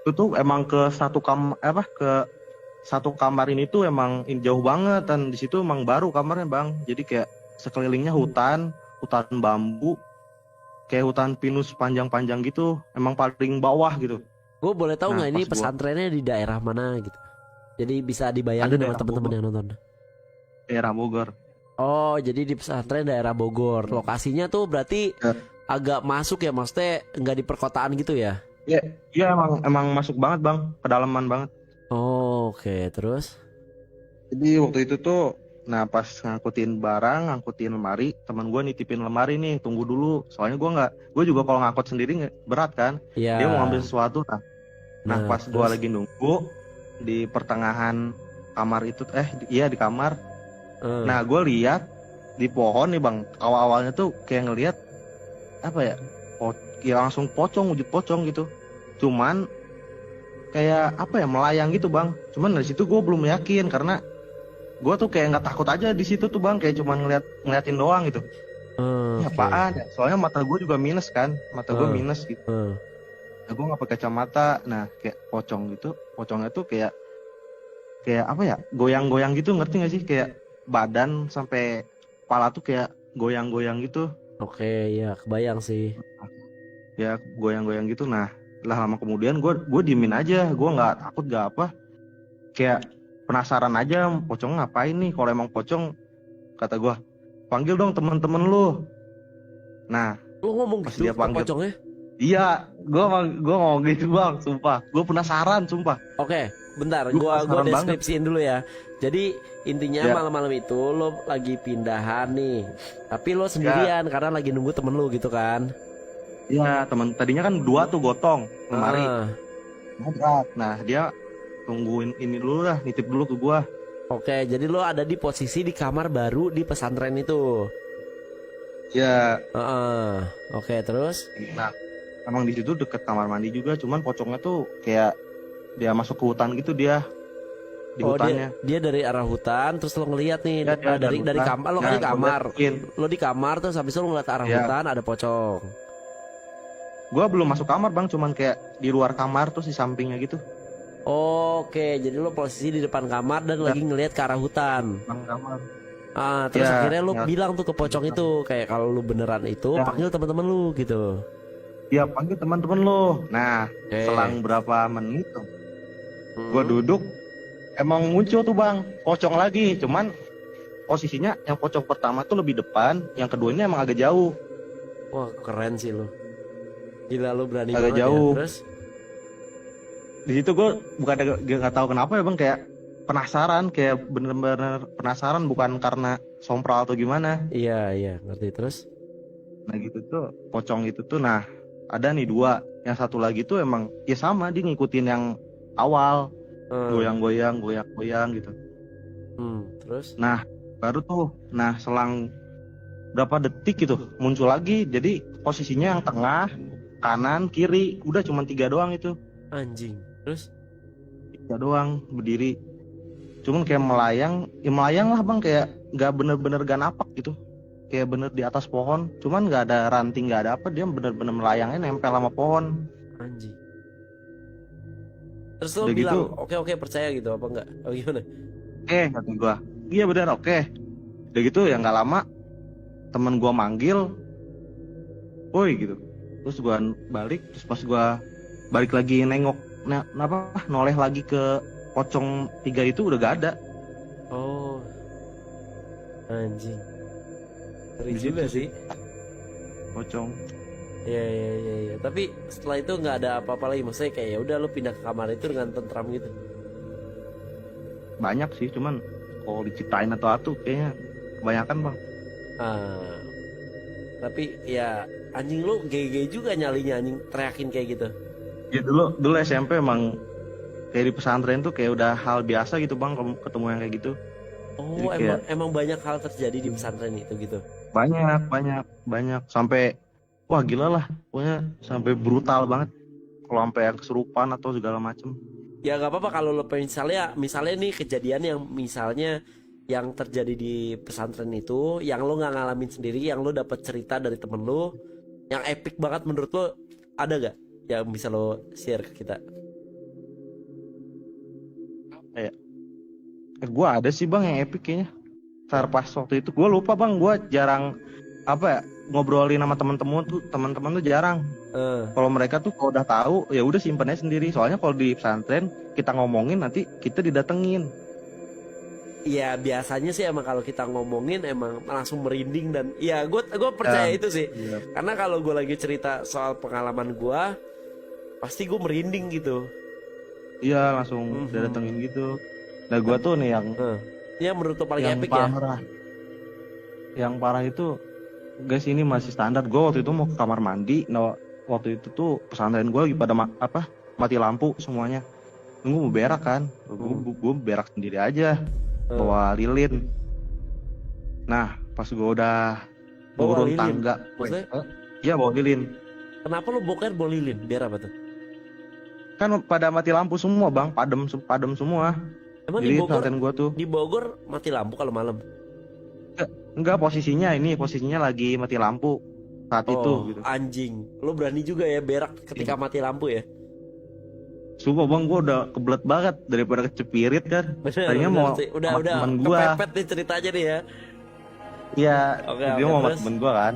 itu tuh emang ke satu kamar ini tuh emang jauh banget dan di situ emang baru kamarnya bang. Jadi kayak sekelilingnya hutan bambu, kayak hutan pinus panjang-panjang gitu. Emang paling bawah gitu. Gue boleh tahu Nah, nggak ini pas gue pesantrennya di daerah mana gitu? Jadi bisa ada dibayangin sama daerah teman-teman Bogor, yang nonton. daerah Bogor. Oh, jadi di pesantren daerah Bogor. Lokasinya tuh berarti Ya, agak masuk ya, maksudnya nggak di perkotaan gitu ya? ya, ya emang masuk banget bang, kedalaman banget. Oh, oke. Terus? Jadi waktu itu tuh, nah pas ngangkutin barang, ngangkutin lemari, teman gue nitipin lemari nih, tunggu dulu. Soalnya gue juga kalau ngangkut sendiri berat kan. Ya. Dia mau ngambil sesuatu. Nah Nah, pas gue terus? lagi nunggu di pertengahan kamar itu, iya di kamar. Eh, Nah gue lihat di pohon nih bang, awal-awalnya tuh kayak ngelihat apa ya, ya langsung wujud pocong gitu. Cuman kayak apa ya, melayang gitu bang. Cuman dari situ gue belum yakin karena gue tuh kayak nggak takut aja di situ tuh bang, kayak cuman ngeliatin doang gitu. Ini oke. apaan ya? Soalnya mata gue juga minus kan, mata gue Eh, minus gitu. eh. Nah, gue nggak pakai kacamata. Nah kayak pocong gitu, pocongnya tuh kayak kayak apa ya, goyang-goyang gitu, ngerti gak sih? Kayak badan sampai kepala tuh kayak goyang-goyang gitu, Oke, ya kebayang sih. ya goyang-goyang gitu. Nah lah lama kemudian gue diemin aja, gue nggak takut gak apa, kayak penasaran aja pocong ngapain nih. Kalau emang pocong, kata gue, panggil dong teman-teman lu. Nah Lu ngomong pas gitu dia ke panggil, pocongnya? iya gue ngomong gitu bang, sumpah gue penasaran, sumpah Oke, bentar, gue gua penasaran banget. deskripsiin dulu ya. Jadi intinya Ya, malam-malam itu lo lagi pindahan nih, tapi lo ya, sendirian karena lagi nunggu temen lo gitu kan? ya teman tadinya kan dua tuh gotong lemari. Ah, Nah dia tungguin ini dulu lah, nitip dulu ke gue. oke, jadi lo ada di posisi di kamar baru di pesantren itu. Ya, Oke, terus? nah emang di situ deket kamar mandi juga, cuman pocongnya tuh kayak dia masuk ke hutan gitu dia di hutannya. Dia dari arah hutan terus lo ngeliat nih Ya, dia dari hutan. kamar lo Ya, kan di gua kamar. liatin. Lo di kamar terus habis itu lo ngeliat arah Ya. hutan ada pocong. Gua belum masuk kamar bang, cuman kayak di luar kamar terus di sampingnya gitu. Oke, jadi lo posisi di depan kamar dan lagi ngelihat ke arah hutan. Depan kamar. Terus Ya, akhirnya lo ya. bilang tuh ke pocong itu kayak kalau lo beneran itu Ya. panggil teman-teman lo gitu. Ya panggil teman-teman lo. Nah, Oke. selang berapa menit tuh, Hmm. gua duduk, emang muncul tuh bang, pocong lagi. Cuman posisinya yang pocong pertama tuh lebih depan, yang keduanya emang agak jauh. Wah keren sih lo. Gila lo berani Agak banget jauh. ya. Terus Di situ gue bukan nggak tahu kenapa ya bang, kayak penasaran, kayak bener-bener penasaran, bukan karena sompral atau gimana. iya ngerti terus. Nah gitu tuh pocong itu tuh, nah ada nih dua, yang satu lagi tuh emang ya sama, dia ngikutin yang awal, goyang-goyang gitu. Terus Nah baru tuh, nah selang berapa detik gitu muncul lagi. Jadi posisinya yang tengah, kanan, kiri, udah cuma 3 doang itu. anjing. Terus 3 doang berdiri. Cuman kayak melayang, ya melayang lah bang, kayak nggak bener-bener gak napak gitu. Kayak bener di atas pohon, cuman nggak ada ranting, nggak ada apa, dia bener-bener melayangnya nempel sama pohon. anjing. Terus lo Udah bilang gitu. oke percaya gitu apa enggak? Oh gimana? Kata gua, iya bener oke. Udah gitu ya nggak lama temen gua manggil, woi gitu. Terus gua balik, terus pas gua balik lagi nengok, noleh lagi ke pocong 3 itu udah gak ada. Oh anjing. Ngeri Di juga situ sih. Pocong. Iya. Tapi setelah itu nggak ada apa-apa lagi. Maksudnya kayak ya udah lo pindah ke kamar itu dengan tentram gitu. Banyak sih, cuman kalau diceritain atau kayaknya kebanyakan bang. Tapi ya anjing lo gege juga nyalinya anjing teriakin kayak gitu. Ya dulu SMP emang kayak di pesantren tuh kayak udah hal biasa gitu bang, kalau ketemu yang kayak gitu. Oh Jadi kayak emang banyak hal terjadi di pesantren itu gitu. banyak sampai wah gila lah, pokoknya sampai brutal banget kalau sampai yang kesurupan atau segala macem. Ya nggak apa-apa kalau lo misalnya nih kejadian yang misalnya yang terjadi di pesantren itu yang lo nggak ngalamin sendiri, yang lo dapet cerita dari temen lo yang epic banget menurut lo, ada gak yang bisa lo share ke kita? Gue ada sih bang yang epic kayaknya. Pas waktu itu gue lupa bang, gue jarang ngobrolin sama teman-teman tuh jarang. Kalau mereka tuh kalau udah tahu ya udah simpannya sendiri. Soalnya kalau di pesantren kita ngomongin nanti kita didatengin. Iya biasanya sih emang kalau kita ngomongin emang langsung merinding dan ya gue percaya itu sih. Iya. Karena kalau gue lagi cerita soal pengalaman gue pasti gue merinding gitu. Iya langsung didatengin gitu. Nah gue tuh nih yang menurut lo paling yang epic parah, yang parah itu guys, ini masih standar. Gue waktu itu mau ke kamar mandi. Nah waktu itu tuh pesantren gue lagi pada mati lampu semuanya. Gue mau berak kan, gue berak sendiri aja bawa lilin. Nah pas gue udah turun tangga, maksudnya? Iya bawa lilin. Kenapa lo boker bawa lilin? Biar apa tuh? Kan pada mati lampu semua bang, padam semua. Emang Jadi pesantren gue tuh di Bogor mati lampu kalau malam? enggak, posisinya lagi mati lampu saat itu gitu. Anjing, lo berani juga ya berak ketika mati lampu ya? Sumpah bang, gue udah kebelet banget daripada kecepirit kan. Tadinya mau udah temen gue. kepepet nih ceritanya nih ya. Iya, dia mau sama terus? temen gue kan.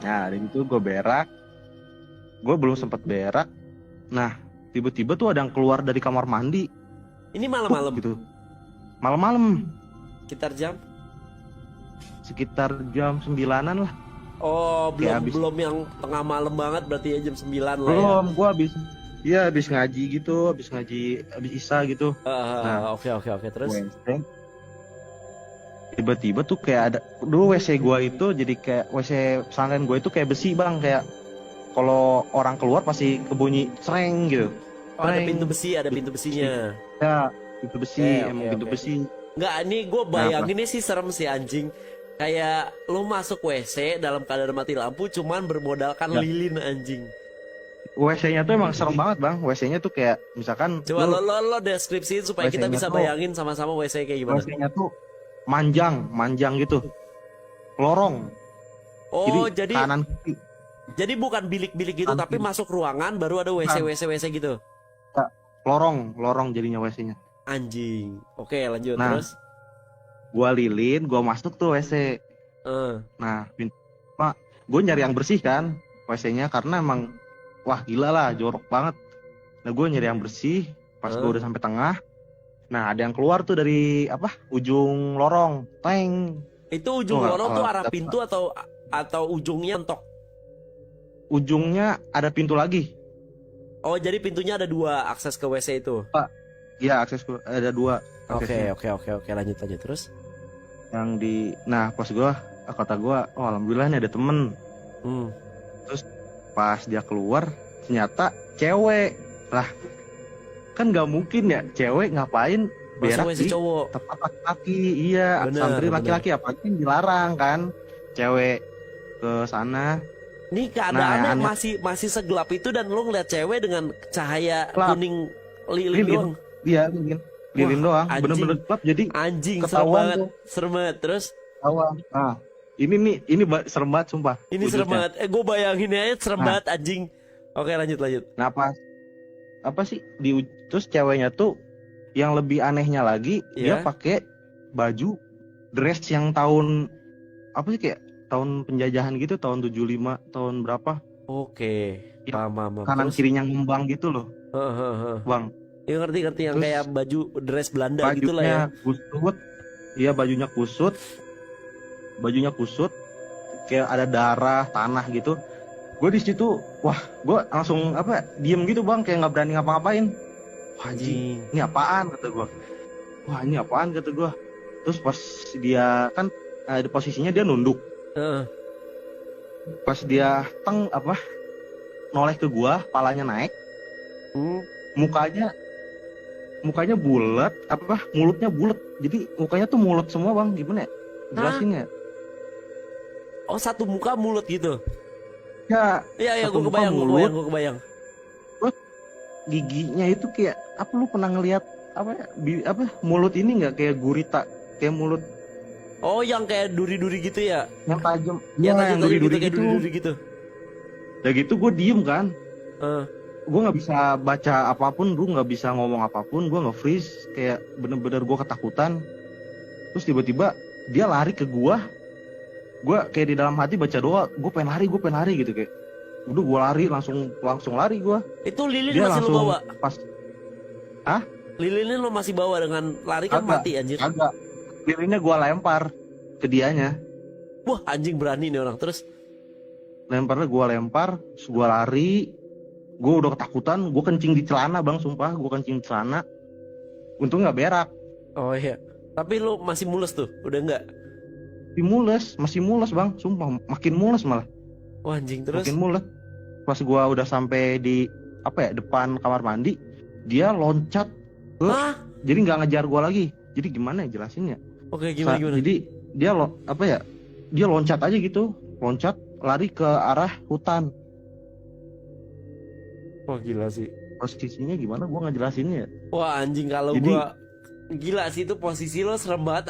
Nah dari itu gue berak. Gue belum sempat berak. Nah tiba-tiba tuh ada yang keluar dari kamar mandi. Ini malam-malam Gitu. Malam-malam. Sekitar jam 9-an lah. Oh belum yang tengah malam banget berarti ya jam 9 lah ya. Belum, gue habis ngaji gitu, habis isa gitu. Oke terus. Tiba-tiba tuh kayak ada, dulu WC gua itu jadi kayak WC pesantren gua itu kayak besi bang, kayak kalau orang keluar pasti kebunyi sereng gitu. Ada pintu besinya. Ya, pintu besi, emang pintu besi. Enggak, ini gue bayanginnya sih serem sih anjing. Kayak lu masuk WC dalam keadaan mati lampu cuman bermodalkan lilin anjing. WC-nya tuh emang serem banget bang. WC-nya tuh kayak misalkan Coba lo deskripsiin supaya kita WC-nya bisa tuh- bayangin sama-sama WC kayak gimana. WC-nya tuh manjang gitu, lorong. Oh, jadi kanan kiri. jadi bukan bilik-bilik gitu, tapi masuk ruangan baru ada WC gitu. Lorong jadinya WC-nya. Anjing. Oke, lanjut Nah. terus. Gua lilin, gua masuk tuh WC. Nah, Pak, gue nyari yang bersih kan WC-nya karena emang wah gila lah, jorok banget. Nah, gue nyari yang bersih. Pas gue udah sampai tengah, nah ada yang keluar tuh dari ujung lorong, teng. Itu ujung Wah, lorong tuh arah dapet. pintu atau ujungnya mentok. Ujungnya ada pintu lagi. Oh, jadi pintunya ada 2 akses ke WC itu. Iya, ada 2 Oke, aksesnya. oke, lanjut terus. Nah pas gue kata gue, oh alhamdulillah nih ada temen. Pas dia keluar ternyata cewek lah, kan nggak mungkin ya cewek ngapain berak Masuk WC di cowok. tempat laki-laki. Iya, Bener, santri bener. laki-laki apalagi kan dilarang kan cewek ke sana. Nih keadaannya Nah, masih segelap itu dan lu ngeliat cewek dengan cahaya Gelap. kuning lilin doang. Iya, lilin doang, anjing. bener-bener gelap jadi Anjing, serem Ketahuan banget. tuh. Serem banget. Terus ketahuan. Nah, serem banget sumpah. ini serem wujudnya. banget. Gue bayangin aja serem Nah. banget anjing. Oke, lanjut. Nah, apa sih terus ceweknya tuh yang lebih anehnya lagi, dia Iya. pakai baju dress yang tahun apa sih, kayak tahun penjajahan gitu, tahun 75, tahun berapa? Oke. Ya, Paham. Kanan Terus? kirinya ngembang gitu loh, Heeh. Bang. Ya ngerti yang Terus kayak baju dress Belanda gitu lah ya. Bajunya kusut. Iya, bajunya kusut. Kayak ada darah, tanah gitu. Gue di situ, wah, gue langsung diem gitu bang, kayak nggak berani ngapa-ngapain. Wah, anjing, ini apaan kata gue. Wah, ini apaan kata gue. Terus pas dia kan di posisinya dia nunduk. Heeh. Pas dia noleh ke gue, palanya naik, mukanya bulat, mulutnya bulat. Jadi mukanya tuh mulut semua bang, gimana ya? Jelasinnya. Oh, satu muka mulut gitu. Ya, Iya, satu gue muka kebayang. mulut. Giginya itu kayak lu pernah ngelihat mulut ini nggak kayak gurita, kayak mulut Oh, yang kayak duri-duri gitu ya? yang tajam. Yang yang duri-duri kayak gitu. duri-duri gitu. Ya gitu gue diem kan. Eh. Gue nggak bisa baca apapun, gue nggak bisa ngomong apapun, gue nge-freeze, kayak bener-bener gue ketakutan. Terus tiba-tiba dia lari ke gue kayak di dalam hati baca doa, gue pengen lari gitu, kayak udah gue lari, langsung lari gue. Itu lilin Dia masih lo langsung bawa? pas Lilinnya lo masih bawa dengan lari kan Kagak. mati anjir. agak lilinnya gue lempar ke dianya. Wah, anjing berani nih orang. Terus Terus gue lari, gue udah ketakutan, gue kencing di celana bang, sumpah gue kencing di celana, untung nggak berak. oh iya. Tapi lo masih mules tuh, udah enggak? Masih mules bang, sumpah makin mules malah. Wah, anjing. Terus Makin mules. Pas gue udah sampai di depan kamar mandi, dia loncat ke, Hah? jadi nggak ngejar gue lagi. Jadi gimana ya jelasinnya? Oke, gimana? Jadi dia dia loncat aja gitu, lari ke arah hutan. Wah, gila sih. Posisinya gimana gua ngejelasinnya ya? Wah, anjing, kalau Jadi- gua gila sih itu posisi lo serem banget.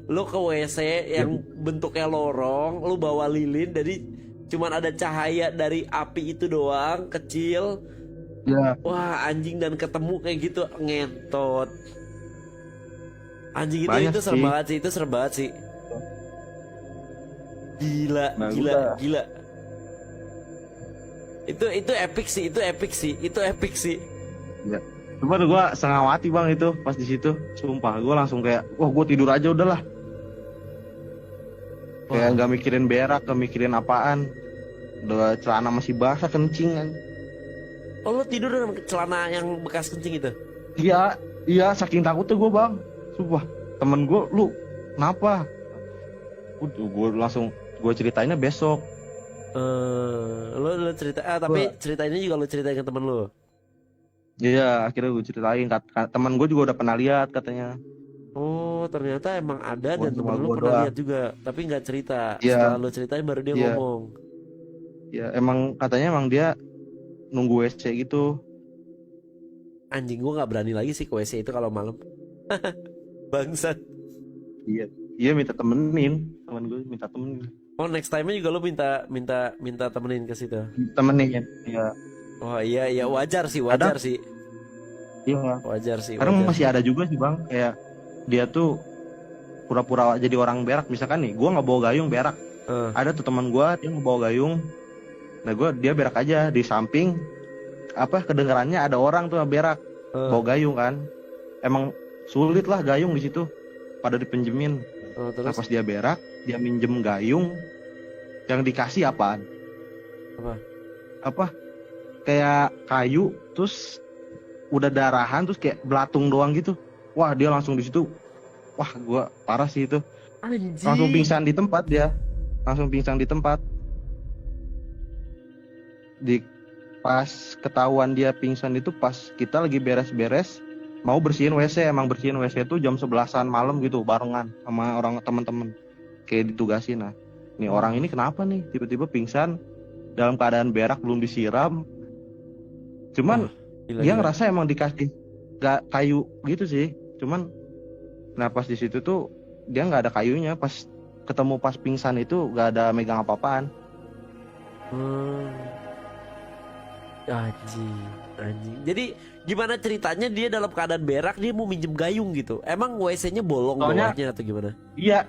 Lo ke WC yang bentuknya lorong, lo bawa lilin, jadi cuman ada cahaya dari api itu doang, kecil. Ya. Wah, anjing, dan ketemu kayak gitu, ngentot. Anjing, Banyak itu serem sih. banget sih, itu serem banget sih. Gila, Nah, gila. Itu epic sih. Cuman gua setengah mati bang itu pas di situ. Sumpah gua langsung kayak, wah gua tidur aja udahlah. Kayak nggak mikirin berak, nggak mikirin apaan. Udah celana masih basah, kencing kan. Oh, lo tidur dengan celana yang bekas kencing itu? Iya, saking takutnya gua bang. Sumpah, temen gua, lu kenapa? Gua langsung ceritainnya besok. Lo cerita, tapi ceritainnya juga lo ceritain ke temen lo. Iya, akhirnya gue ceritain. Teman gue juga udah pernah lihat katanya. Oh, ternyata emang ada dan Cuma temen lo gua pernah doang. lihat juga, tapi nggak cerita. Iya. Setelah lo ceritain baru dia Iya. ngomong. Ya emang katanya dia nunggu WC gitu. Anjing, gue nggak berani lagi sih ke WC itu kalau malam. Bangsat. Iya. Iya minta temenin, temen gue minta temenin. Oh, next time-nya juga lo minta temenin ke situ. Temenin. Iya. Oh iya wajar Kadang- sih. Iya. Wajar sih. Kadang wajar. masih ada juga sih bang, kayak dia tuh pura-pura jadi orang berak. Misalkan nih, gue nggak bawa gayung berak. Ada tuh teman gue, dia nggak bawa gayung. Nah dia berak aja di samping. Kedengarannya ada orang tuh berak bawa gayung kan. Emang sulit lah gayung di situ. Pada dipinjemin. Nah Terus pas dia berak, dia minjem gayung. Yang dikasih apaan? Apa? Kayak kayu, terus udah darahan, terus kayak belatung doang gitu. Wah dia langsung di situ. Wah gua parah sih itu. Anjing. Langsung pingsan di tempat dia. Langsung pingsan di tempat. Pas ketahuan dia pingsan itu pas kita lagi beres-beres mau bersihin WC. Emang bersihin WC itu jam 11-an malam gitu, barengan sama orang teman-teman. Kayak ditugasin. Nah, nih orang ini kenapa nih tiba-tiba pingsan dalam keadaan berak, belum disiram. Cuman dia ngerasa emang dikasih gak kayu gitu sih. Cuman nah pas di situ tuh dia nggak ada kayunya. Pas ketemu pas pingsan itu nggak ada megang apa-apaan. Anjing. Jadi gimana ceritanya dia dalam keadaan berak dia mau minjem gayung gitu? Emang WC-nya bolong bawahnya atau gimana? Iya,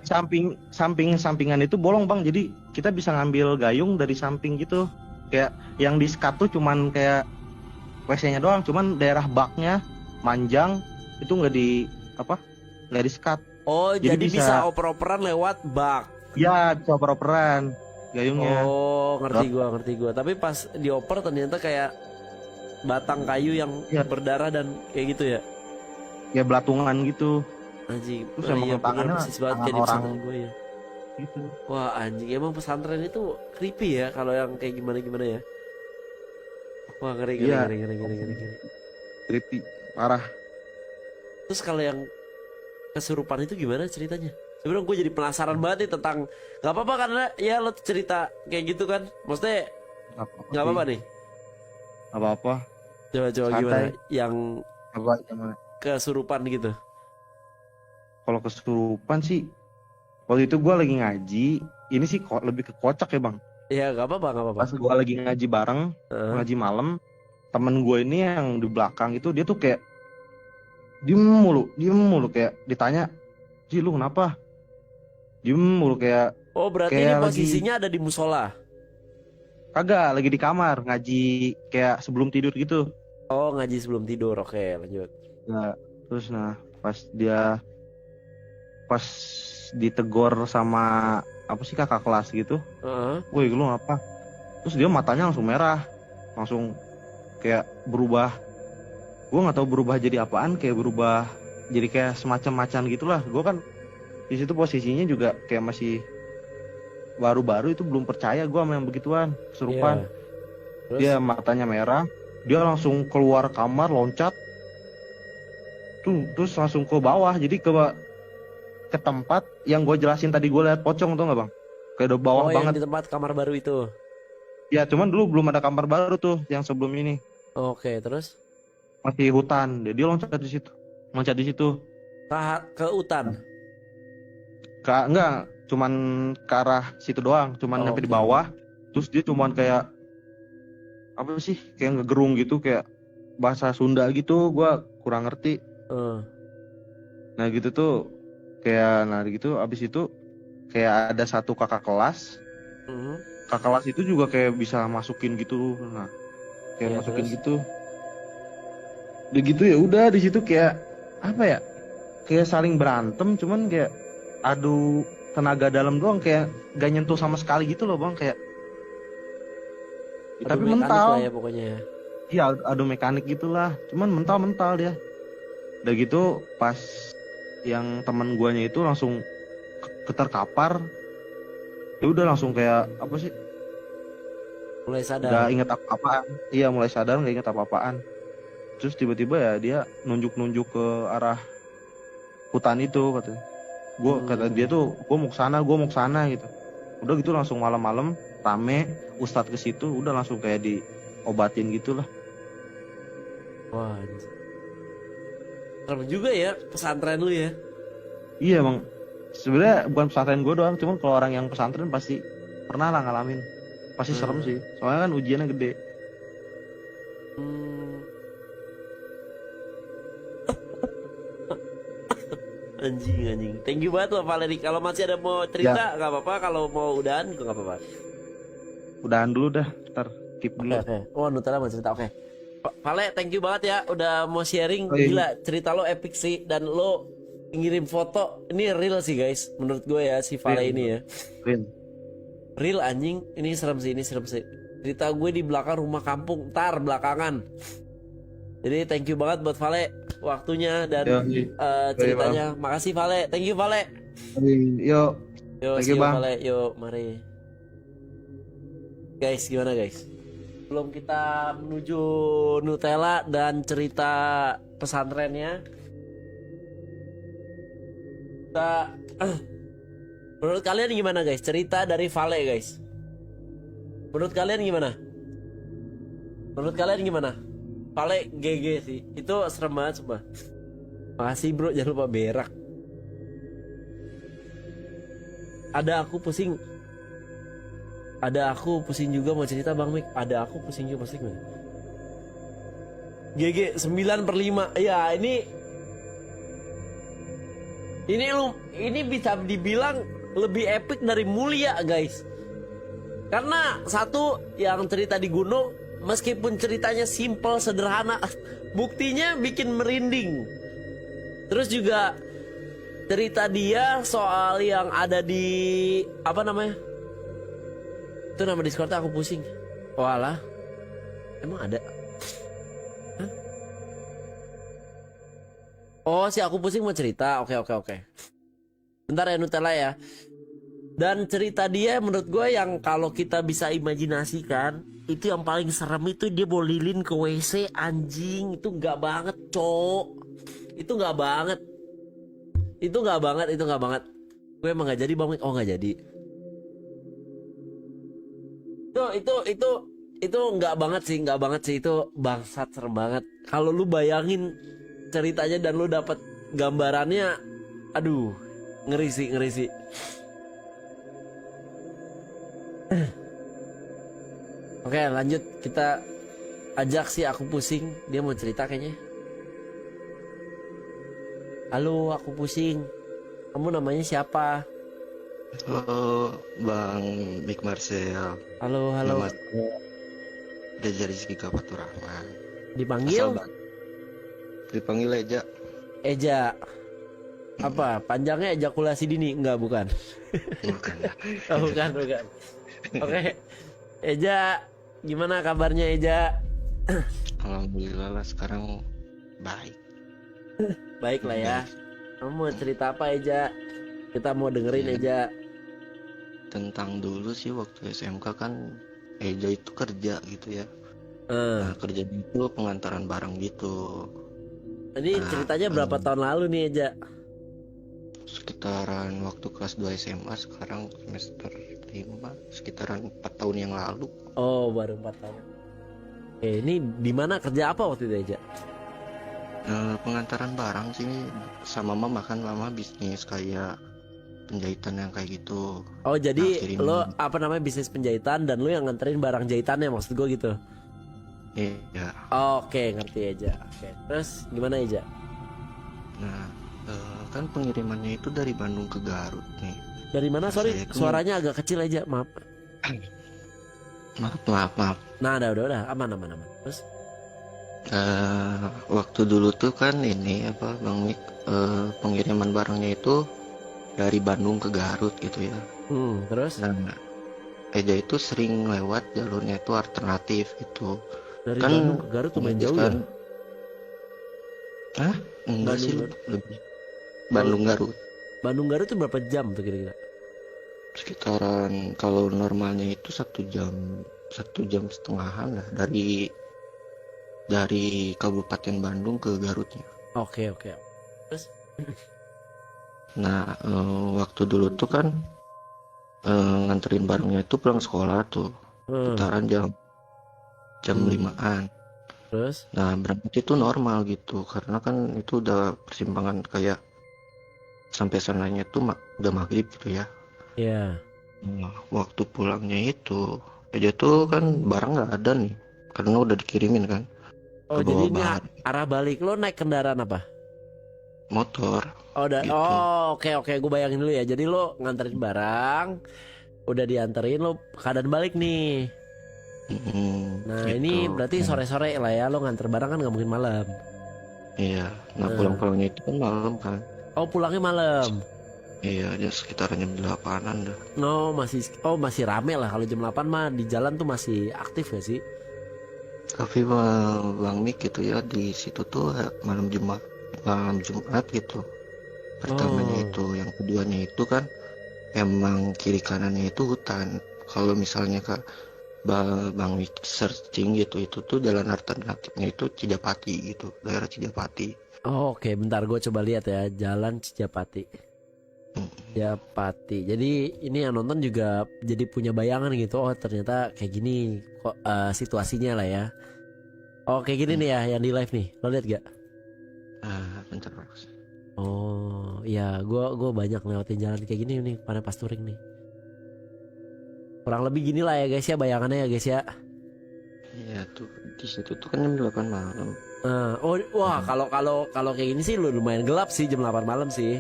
sampingan itu bolong bang. Jadi kita bisa ngambil gayung dari samping gitu. Kayak yang di skat tuh cuman kayak WC-nya doang. Cuman daerah baknya manjang itu nggak di skat. Oh, jadi bisa oper-operan lewat bak. Iya, bisa oper-operan gayungnya. Oh, ngerti gua. Tapi pas dioper ternyata kayak batang kayu yang berdarah dan kayak gitu ya. Ya belatungan gitu. Anjing. Terus emang tangannya persis banget kayak di orang pesantren gue ya. gitu. Wah, anjing, emang pesantren itu creepy ya kalau yang kayak gimana ya. Wah, ngeri. Creepy, parah. Terus kalau yang kesurupan itu gimana ceritanya? Sebenarnya gue jadi penasaran banget nih tentang. Gak apa-apa karena ya lo cerita kayak gitu kan. Maksudnya gak apa-apa nih. Apa-apa. Coba Santai. gimana yang Gimana? kesurupan gitu. Kalau kesurupan sih waktu itu gue lagi ngaji. Ini sih lebih ke kocak ya bang. Iya gak apa-apa. Pas gue lagi ngaji bareng, ngaji malam, temen gue ini yang di belakang itu dia tuh kayak diem mulu kayak ditanya, "Ji lu kenapa?" Diem mulu kayak. Oh berarti kayak ini posisinya ada di musola. Kagak, lagi di kamar ngaji kayak sebelum tidur gitu. Oh, ngaji sebelum tidur. Oke, lanjut. Nah, terus pas ditegor sama kakak kelas gitu. Woi lu ngapa? Terus dia matanya langsung merah, langsung kayak berubah. Gue nggak tahu berubah jadi apaan, kayak berubah jadi kayak semacam macan gitulah. Gue kan di situ posisinya juga kayak masih baru-baru itu, belum percaya gue sama yang begituan kesurupan. Dia matanya merah, dia langsung keluar kamar loncat tuh, terus langsung ke bawah. Jadi ke tempat yang gue jelasin tadi, gue lihat pocong tuh nggak bang, kayak udah bawah banget. Yang di tempat kamar baru itu. Ya cuman dulu belum ada kamar baru tuh yang sebelum ini. Oke, terus masih hutan, dia loncat di situ. Ke hutan. Enggak, cuman ke arah situ doang, cuman nyampe di bawah. Terus dia cuman kayak apa sih, kayak ngegerung gitu, kayak bahasa Sunda gitu, gua kurang ngerti. Nah gitu tuh, abis itu kayak ada satu kakak kelas. Kakak kelas itu juga kayak bisa masukin gitu. Nah, kayak masukin terus? Gitu. Udah gitu ya udah di situ kayak apa ya? Kayak saling berantem, cuman kayak adu tenaga dalam doang, kayak gak nyentuh sama sekali gitu loh bang, kayak. Tapi mental. Ya, pokoknya. Iya, adu mekanik gitulah. Cuman mental dia. Udah gitu pas yang teman guanya itu langsung keterkapar. Ya udah langsung kayak apa sih? Mulai sadar. Gak inget apa-apaan. Iya, mulai sadar gak inget apa-apaan. Terus tiba-tiba ya dia nunjuk-nunjuk ke arah hutan itu katanya. Kata dia tuh, gue mau ke sana gitu. Udah gitu langsung malam-malam rame, ustadz ke situ, udah langsung kayak obatin gitu lah. Wah, serem juga ya pesantren lu ya. Iya emang sebenarnya bukan pesantren gue doang, cuman kalau orang yang pesantren pasti pernah lah ngalamin. Pasti serem sih, soalnya kan ujiannya gede. Hmm. Anjing. Thank you banget loh Valeri. Kalau masih ada mau cerita nggak apa-apa. Kalau mau udahan juga nggak apa-apa. Udahan dulu dah, ntar keep dulu. Oke. Oh, Nutella mau cerita. Oke. Vale, thank you banget ya udah mau sharing. Oh, iya. Gila, cerita lo epic sih dan lo ngirim foto. Ini real sih guys, menurut gue ya si Vale ini ya. Real anjing. Ini serem sih, Cerita gue di belakang rumah kampung, ntar belakangan. Jadi thank you banget buat Vale waktunya dan ceritanya. Makasih Vale, thank you Vale. Yo, Yo, thank you, Bang. Vale, yo, mari. Guys, gimana guys? Belum kita menuju Nutella dan cerita pesantrennya. Kita, menurut kalian gimana guys? Cerita dari Vale guys. Menurut kalian gimana? Vale GG sih. Itu serem banget sumpah. Makasih bro, jangan lupa berak. Ada aku pusing juga mau cerita Bang Mik. Ada aku pusing juga pusing. GG 9/5. Ya ini bisa dibilang lebih epic dari Mulia guys. Karena satu yang cerita di gunung, meskipun ceritanya simple sederhana, buktinya bikin merinding. Terus juga cerita dia soal yang ada di apa namanya? Itu nama Discordnya aku pusing. Oh alah, emang ada? Hah? Oh si aku pusing mau cerita. Oke. Bentar ya Nutella ya. Dan cerita dia menurut gue yang kalau kita bisa imajinasikan, itu yang paling serem itu dia bawa lilin ke WC anjing. Itu nggak banget cok. Itu nggak banget. Gue emang nggak jadi Bang. Oh nggak jadi. Itu nggak banget sih itu bangsat serem banget. Kalau lu bayangin ceritanya dan lu dapat gambarannya, aduh ngeri sih. Oke lanjut, kita ajak si aku pusing, dia mau cerita kayaknya. Halo aku pusing, kamu namanya siapa? Halo Bang Mik Marcel. Halo. Nama saya Reza Rizky Kapatur Rahman. Dipanggil? Dipanggil Eja. Apa? Panjangnya ejakulasi dini? Enggak, bukan. Bukan. Oh, bukan. Oke. Eja, gimana kabarnya Eja? Alhamdulillah lah sekarang baik. Baik lah ya. Kamu mau cerita apa Eja? Kita mau dengerin Eja. Tentang dulu sih waktu SMK kan Eja itu kerja gitu ya. Nah, kerja itu pengantaran barang gitu. Ini ceritanya berapa tahun lalu nih Eja? Sekitaran waktu kelas 2 SMA, sekarang semester 5, sekitaran 4 tahun yang lalu. Oh, baru 4 tahun. Oke, ini di mana kerja apa waktu itu Eja? Pengantaran barang sih, sama mama kan lama bisnis kayak penjahitan yang kayak gitu. Oh jadi Nah, lo bisnis penjahitan dan lo yang nganterin barang jahitannya, maksud gue gitu. Iya. Oke, ngerti Eja. Oke. Terus gimana Eja? Nah, kan pengirimannya itu dari Bandung ke Garut nih. Dari mana? Sorry, Saya kan- suaranya agak kecil Eja, maaf. Maaf. Nah, udah, aman. Terus? Waktu dulu tuh kan ini apa Bang Mik, pengiriman barangnya itu dari Bandung ke Garut gitu ya. Terus? Nah, Eja itu sering lewat jalurnya itu alternatif gitu. Dari Kan Bandung ke Garut lumayan jauh ya? Hah? Enggak sih, lebih. Bandung Garut. Bandung Garut itu berapa jam tuh kira-kira? Sekitaran kalau normalnya itu 1,5 jam lah dari Kabupaten Bandung ke Garutnya. Oke. Terus? Nah, waktu dulu tuh kan nganterin barangnya itu pulang sekolah tuh, sekitaran jam 5-an. Terus? Nah, berangkat itu normal gitu, karena kan itu udah persimpangan kayak sampai sananya tuh udah maghrib gitu ya. Iya. Nah, waktu pulangnya itu aja tuh kan barang nggak ada nih, karena udah dikirimin kan Oh, ke jadi bawah ini bahan arah balik lo naik kendaraan apa? motor Oh, gitu. oke, gue bayangin dulu ya. Jadi lo nganterin barang, udah dianterin, lo keadaan balik nih. Nah, Gitu. ini berarti Nah, sore-sore lah ya, lo nganter barang kan nggak mungkin malam. iya. Nah, Nah. pulang-pulangnya itu kan malam kan. Oh, pulangnya malam. Iya, ya sekitar jam 8-an dah. No, masih rame lah. Kalau jam 8 mah di jalan tuh masih aktif gak sih? Tapi Bang Mik gitu ya, di situ tuh malam Jumat gitu. Pertamanya Oh. itu, yang keduanya itu kan emang kiri kanannya itu hutan. Kalau misalnya Bang Mik searching gitu, itu tuh jalan alternatifnya itu Cijapati gitu, daerah Cijapati. Oh, oke, bentar gue coba lihat ya, Jalan Cijapati. Cijapati. Jadi ini yang nonton juga jadi punya bayangan gitu. Oh, ternyata kayak gini kok situasinya lah ya. Oh, kayak gini nih ya yang di live nih. Lo lihat gak? Bentar Mas. Oh, iya, gue banyak lewatin jalan kayak gini nih pada pas touring nih. Kurang lebih gini lah ya guys ya, bayangannya ya guys ya. Iya tuh, di situ tuh kan jam 8 malam. Wah, kalau kayak gini sih lumayan gelap sih jam 8 malam sih.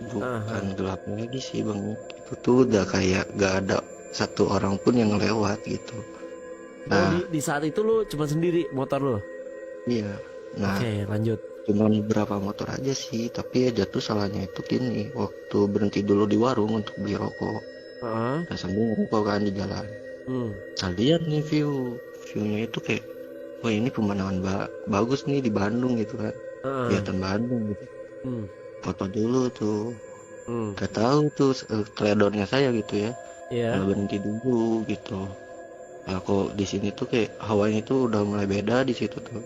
Bukan gelap lagi sih Bang, itu tuh udah kayak gak ada satu orang pun yang lewat gitu. Nah, di saat itu lu cuma sendiri motor lu. iya. Nah, Oke, lanjut. cuma beberapa motor aja sih, tapi ya jatuh salahnya itu gini, waktu berhenti dulu di warung untuk beli rokok, Heeh. dan sambil ngerokok kan di jalan. Saya lihat nih viewnya itu kayak, wah ini pemandangan bagus nih di Bandung gitu kan, kelihatan Bandung gitu. Foto dulu tuh, gak tahu tuh teledornya saya gitu ya, Iya. berhenti dulu gitu. Nah, kok di sini tuh kayak hawanya tuh udah mulai beda di situ tuh.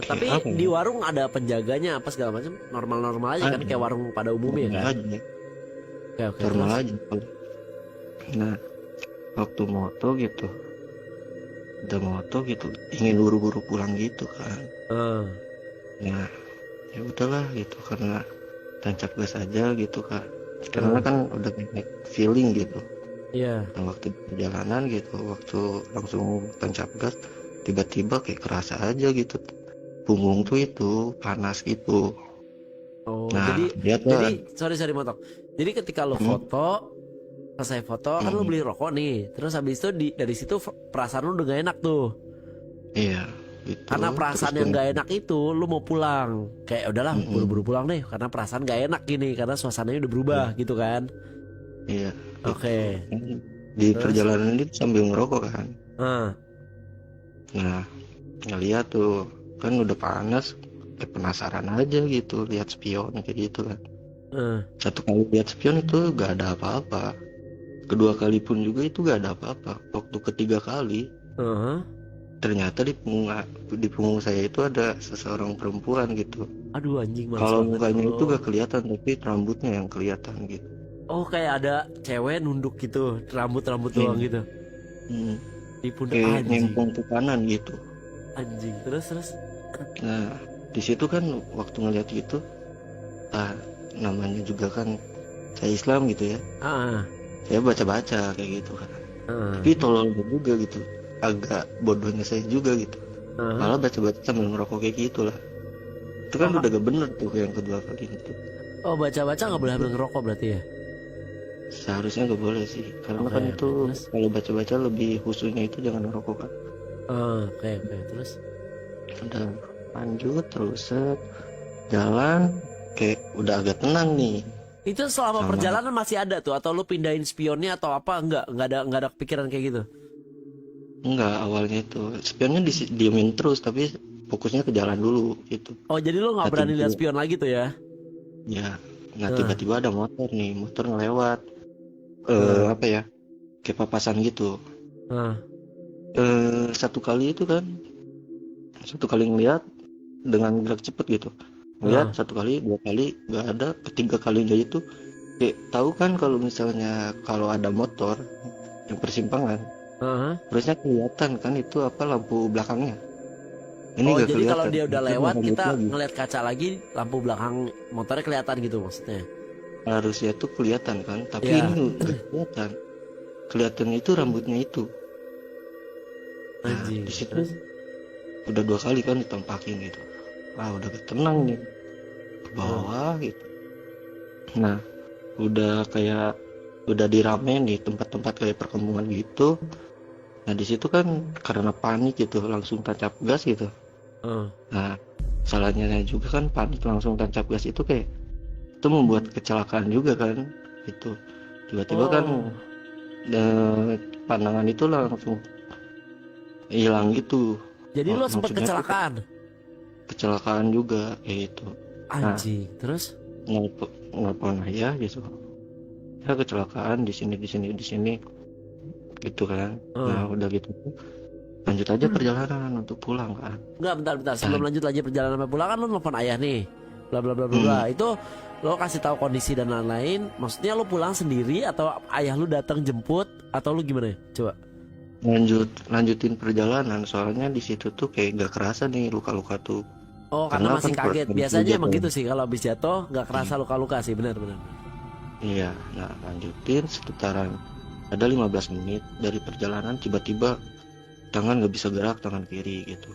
Tapi apa ya? di warung ada penjaganya apa segala macam, normal-normal aja kan Ada. kayak warung pada umumnya Normal kan. aja, Oke, normal terus? aja. Nah, waktu moto gitu, udah moto gitu, ingin buru-buru pulang gitu kan. Nah, ya udahlah gitu, karena tancap gas aja gitu kan. Karena kan udah kayak feeling gitu. Iya. Nah, waktu perjalanan gitu, waktu langsung tancap gas, tiba-tiba kayak kerasa aja gitu, punggung tuh itu panas gitu. Oh, Nah, jadi lihat sorry motong. Jadi ketika lo foto, selesai foto kan lo beli rokok nih. Terus habis itu dari situ perasaan lo udah gak enak tuh. iya gitu. Karena perasaan yang gak enak itu lo mau pulang. Kayak udahlah buru-buru pulang deh, karena perasaan gak enak gini, karena suasananya udah berubah gitu kan. Iya. Oke. Di Terus? perjalanan itu sambil ngerokok kan. Nah, ngeliat tuh kan udah panas, penasaran aja gitu lihat spion kayak gitu kan. Satu kali lihat spion itu gak ada apa-apa, kedua kali pun juga itu gak ada apa-apa. Waktu ketiga kali ternyata di punggung saya itu ada seseorang perempuan gitu. Aduh anjing, males Kalau banget mukanya lo. itu gak kelihatan, tapi rambutnya yang kelihatan gitu. Oh, kayak ada cewek nunduk gitu, rambut doang gitu di pundak. Kayak Anjing, nyempong ke kanan gitu. anjing. Terus. Nah, di situ kan waktu ngeliat gitu, namanya juga kan saya Islam gitu ya, saya baca-baca kayak gitu kan. Tapi tolol juga gitu, agak bodohnya saya juga gitu, malah baca-baca sambil ngerokok kayak gitulah. Itu kan udah gak bener tuh yang kedua kali itu. Oh, baca-baca nggak boleh sambil ngerokok berarti ya? Seharusnya gak boleh sih, karena Oke, kan itu terus? kalau baca-baca lebih khususnya itu jangan ngerokok kan. Oke, terus? Udah lanjut terus jalan, kayak udah agak tenang nih. Itu selama perjalanan masih ada tuh, atau lu pindahin spionnya atau apa? Nggak ada kepikiran kayak gitu? Enggak, awalnya itu spionnya diemin terus, tapi fokusnya ke jalan dulu gitu. Oh, jadi lu nggak berani lihat spion lagi tuh ya? Ya, nah tiba-tiba ada motor ngelewat, apa ya, kayak papasan gitu. Satu kali ngeliat dengan gerak cepet gitu, ngeliat satu kali, dua kali nggak ada, ketiga kalinya itu kayak tahu kan kalau misalnya kalau ada motor yang persimpangan Harusnya kelihatan kan itu apa lampu belakangnya. Ini Oh, nggak jadi kelihatan. kalau dia udah Itu lewat lanjut kita lagi. ngeliat kaca lagi, lampu belakang motornya kelihatan gitu maksudnya. Harusnya tuh kelihatan kan, tapi Iya. ini nggak kelihatan. Kelihatannya itu rambutnya itu. Nah, Anjing. di situ Terus? udah 2 kali kan ditempakin gitu. Udah gak tenang nih ke bawah gitu. Nah, udah kayak udah diramein di tempat-tempat kayak perkampungan gitu. Nah, di situ kan karena panik gitu langsung tancap gas gitu. Nah, salahnya juga kan panik langsung tancap gas itu kayak itu membuat kecelakaan juga kan itu. Tiba-tiba kan pandangan itu langsung hilang gitu. Jadi lo sempat maksudnya tuh kecelakaan. Kecelakaan juga kayak gitu. Anjing. Terus? Nelpon ayah gitu. Ya kecelakaan di sini gitu kan. Nah, udah gitu lanjut aja perjalanan untuk pulang kan. Enggak, bentar. Sebelum lanjut lagi perjalanan sampai pulang kan lo nelfon ayah nih. Bla bla bla bla. Itu lo kasih tahu kondisi dan lain-lain. Maksudnya lo pulang sendiri atau ayah lo datang jemput atau lo gimana? Coba. Lanjutin perjalanan soalnya di situ tuh kayak gak kerasa nih luka-luka tuh. Oh, karena masih kan kaget. Biasanya emang gitu sih, kalau habis jatuh nggak kerasa luka-luka sih, benar. Iya, nah lanjutin sekitaran ada 15 menit dari perjalanan tiba-tiba tangan nggak bisa gerak, tangan kiri gitu.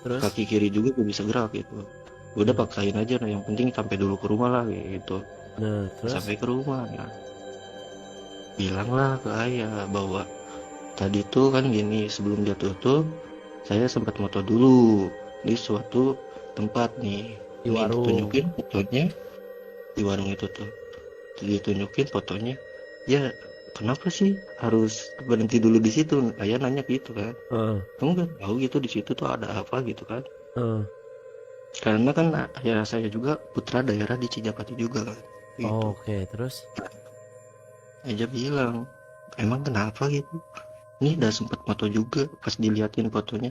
Terus? Kaki kiri juga nggak bisa gerak gitu. Udah paksain aja, nah yang penting sampai dulu ke rumah lah gitu. Nah, terus? Sampai ke rumah ya. Bilanglah ke ayah bahwa tadi tuh kan gini, sebelum jatuh tuh saya sempat moto dulu di suatu tempat nih. Di warung. Ditunjukin fotonya di warung itu tuh. Ditunjukin fotonya. Ya kenapa sih harus berhenti dulu di situ? Ayah nanya gitu kan. Kamu gak tahu gitu di situ tuh ada apa gitu kan? Karena kan ayah saya juga putra daerah di Cijapati juga kan. Gitu. Oke, terus? Aja bilang, emang kenapa gitu? Ini udah sempet foto juga, pas diliatin fotonya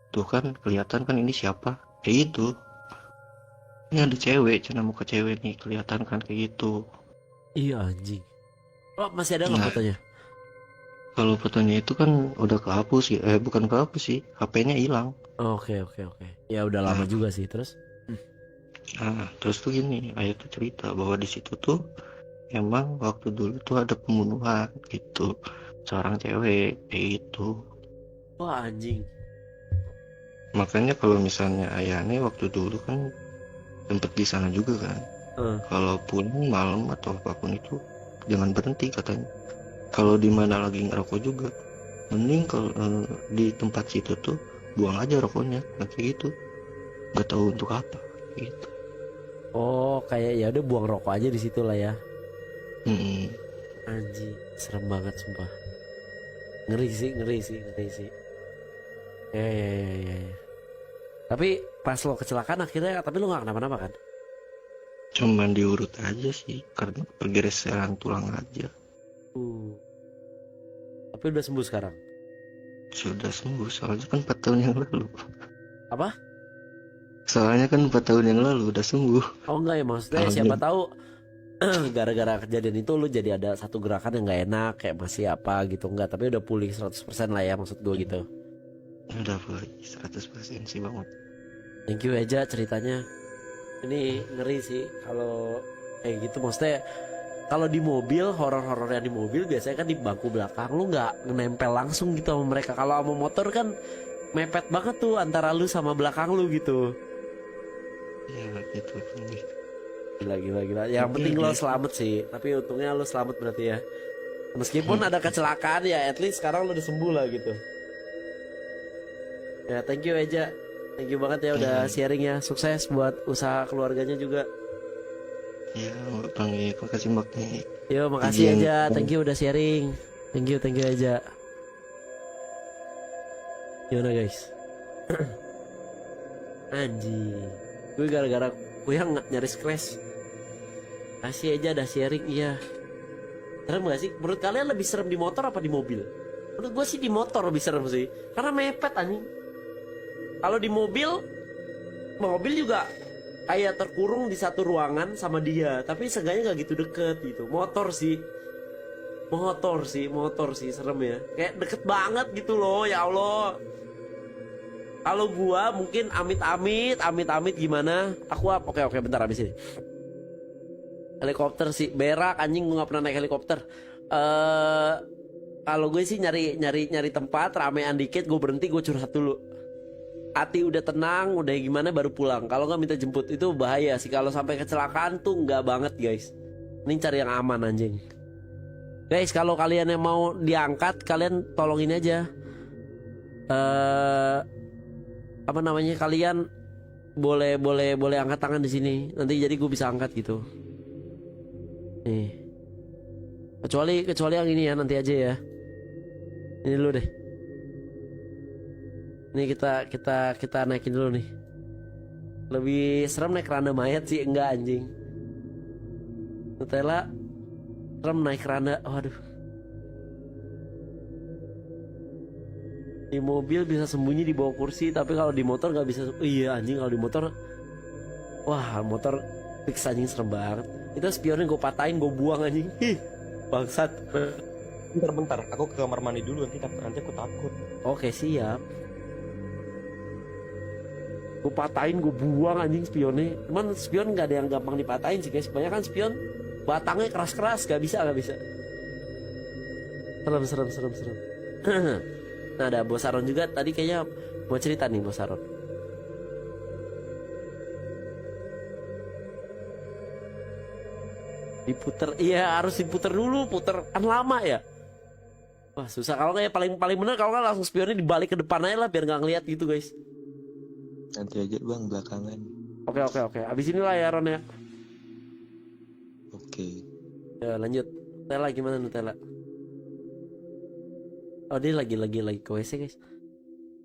tuh kan kelihatan kan ini siapa kayak gitu. Ini ada cewek, cina muka cewek nih kelihatan kan kayak gitu. Iya anjing. Oh, masih ada nggak fotonya? Kalau fotonya itu kan udah kehapus ya, bukan kehapus sih, HP-nya hilang. Oke. Ya udah lama juga sih, terus? Nah, terus tuh gini, ayah tuh cerita bahwa di situ tuh emang waktu dulu tuh ada pembunuhan gitu, seorang cewek kayak gitu. Wah anjing. Makanya kalau misalnya ayahnya waktu dulu kan sempet di sana juga kan. Kalau pulang malam atau apapun itu jangan berhenti katanya. Kalau di mana lagi ngerokok juga, mending kalau di tempat situ tuh buang aja rokoknya, kayak gitu. Gak tahu untuk apa, gitu. Oh, kayak ya udah buang rokok aja di situ lah ya. Anjing, serem banget sumpah. Ngeri sih. Ya. Tapi pas lo kecelakaan akhirnya, tapi lo nggak kenapa-napa kan? Cuman diurut aja sih, karena pergeseran tulang aja. Tapi udah sembuh sekarang? Sudah sembuh, soalnya kan 4 tahun yang lalu. Apa? Soalnya kan 4 tahun yang lalu udah sembuh. Oh enggak ya, maksudnya siapa tahu gara-gara kejadian itu lu jadi ada satu gerakan yang nggak enak, kayak masih apa gitu. Enggak, tapi udah pulih 100% lah ya, maksud gue gitu. Udah pulih 100% sih banget. Thank you Eja ceritanya. Ini ngeri sih kalau kayak gitu, maksudnya kalau di mobil, horor-horornya di mobil biasanya kan di bangku belakang lu nggak nempel langsung gitu sama mereka. Kalau sama motor kan mepet banget tuh antara lu sama belakang lu gitu. Ya gitu. Gila. Yang penting lo selamat sih. Tapi untungnya lo selamat berarti ya. Meskipun ada kecelakaan ya, at least sekarang lo udah sembuh lah gitu. Ya thank you Eja. Thank you banget ya udah sharing ya. Sukses buat usaha keluarganya juga. Ya Bang, makasih Mbak nih. Yo makasih Eja. Thank you udah sharing. Thank you Eja. Gimana guys? Anjing, gue gara-gara Kuyang nyaris crash. Kasih aja ada sharing. Iya, serem gak sih? Menurut kalian lebih serem di motor apa di mobil? Menurut gue sih di motor lebih serem sih, karena mepet anjing. Kalau di mobil juga kayak terkurung di satu ruangan sama dia, tapi seenggaknya gak gitu deket gitu. Motor sih Motor sih serem ya. Kayak deket banget gitu loh, ya Allah. Kalau gua mungkin amit-amit gimana? Oke bentar habis ini. Helikopter sih berak anjing, gua nggak pernah naik helikopter. Kalau gue sih nyari tempat ramean dikit, gue berhenti, gue curhat dulu. Hati udah tenang, udah gimana baru pulang. Kalau nggak minta jemput itu bahaya sih. Kalau sampai kecelakaan tuh nggak banget guys. Ini cari yang aman anjing. Guys, kalau kalian yang mau diangkat, kalian tolongin aja. Apa namanya? Kalian boleh angkat tangan di sini. Nanti jadi gue bisa angkat gitu. Nih. Kecuali yang ini ya, nanti aja ya. Ini dulu deh. Ini kita naikin dulu nih. Lebih serem naik keranda mayat sih, enggak anjing. Nutella serem naik keranda. Waduh. Di mobil bisa sembunyi di bawah kursi, tapi kalau di motor nggak bisa. Iya anjing, kalau di motor, wah motor fix anjing, serem banget. Itu spionnya gue patahin, gue buang anjing. Bangsat. Bentar, aku ke kamar mandi dulu, nanti aku takut. Oke, siap. Gue patahin, gue buang anjing spionnya. Cuman spion nggak ada yang gampang dipatahin sih guys. Banyak kan spion batangnya keras-keras, gak bisa. Serem. Nah, ada Bos Aron juga tadi kayaknya mau cerita nih, Bos Aron. Diputer, iya harus diputer dulu, puter kan lama ya. Wah susah, kalau nggak ya paling bener kalau nggak langsung spionnya dibalik ke depan aja lah biar nggak ngeliat gitu guys. Nanti aja bang belakangan. Oke. Abis inilah ya Ron ya. Oke. Ya lanjut. Nutella gimana Nutella? Oh dia lagi ke WC guys.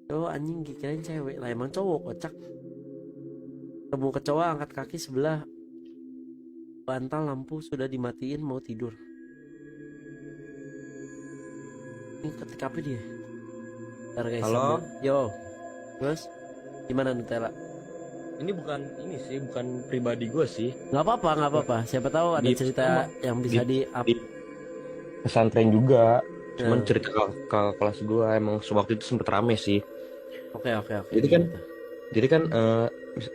Oh anjing, kirain cewek lah, emang cowok kocak. Ketemu kecoa angkat kaki sebelah bantal, lampu sudah dimatiin, mau tidur. Ini ketik apa dia? Bentar guys. Halo? Yo. Terus gimana Nutella? Ini bukan pribadi gue sih. Nggak apa-apa. Siapa tahu ada cerita yang bisa di up. Di pesantren juga. Cuman Ya. cerita ke kelas gue emang sewaktu itu sempet rame sih. Oke. Jadi kan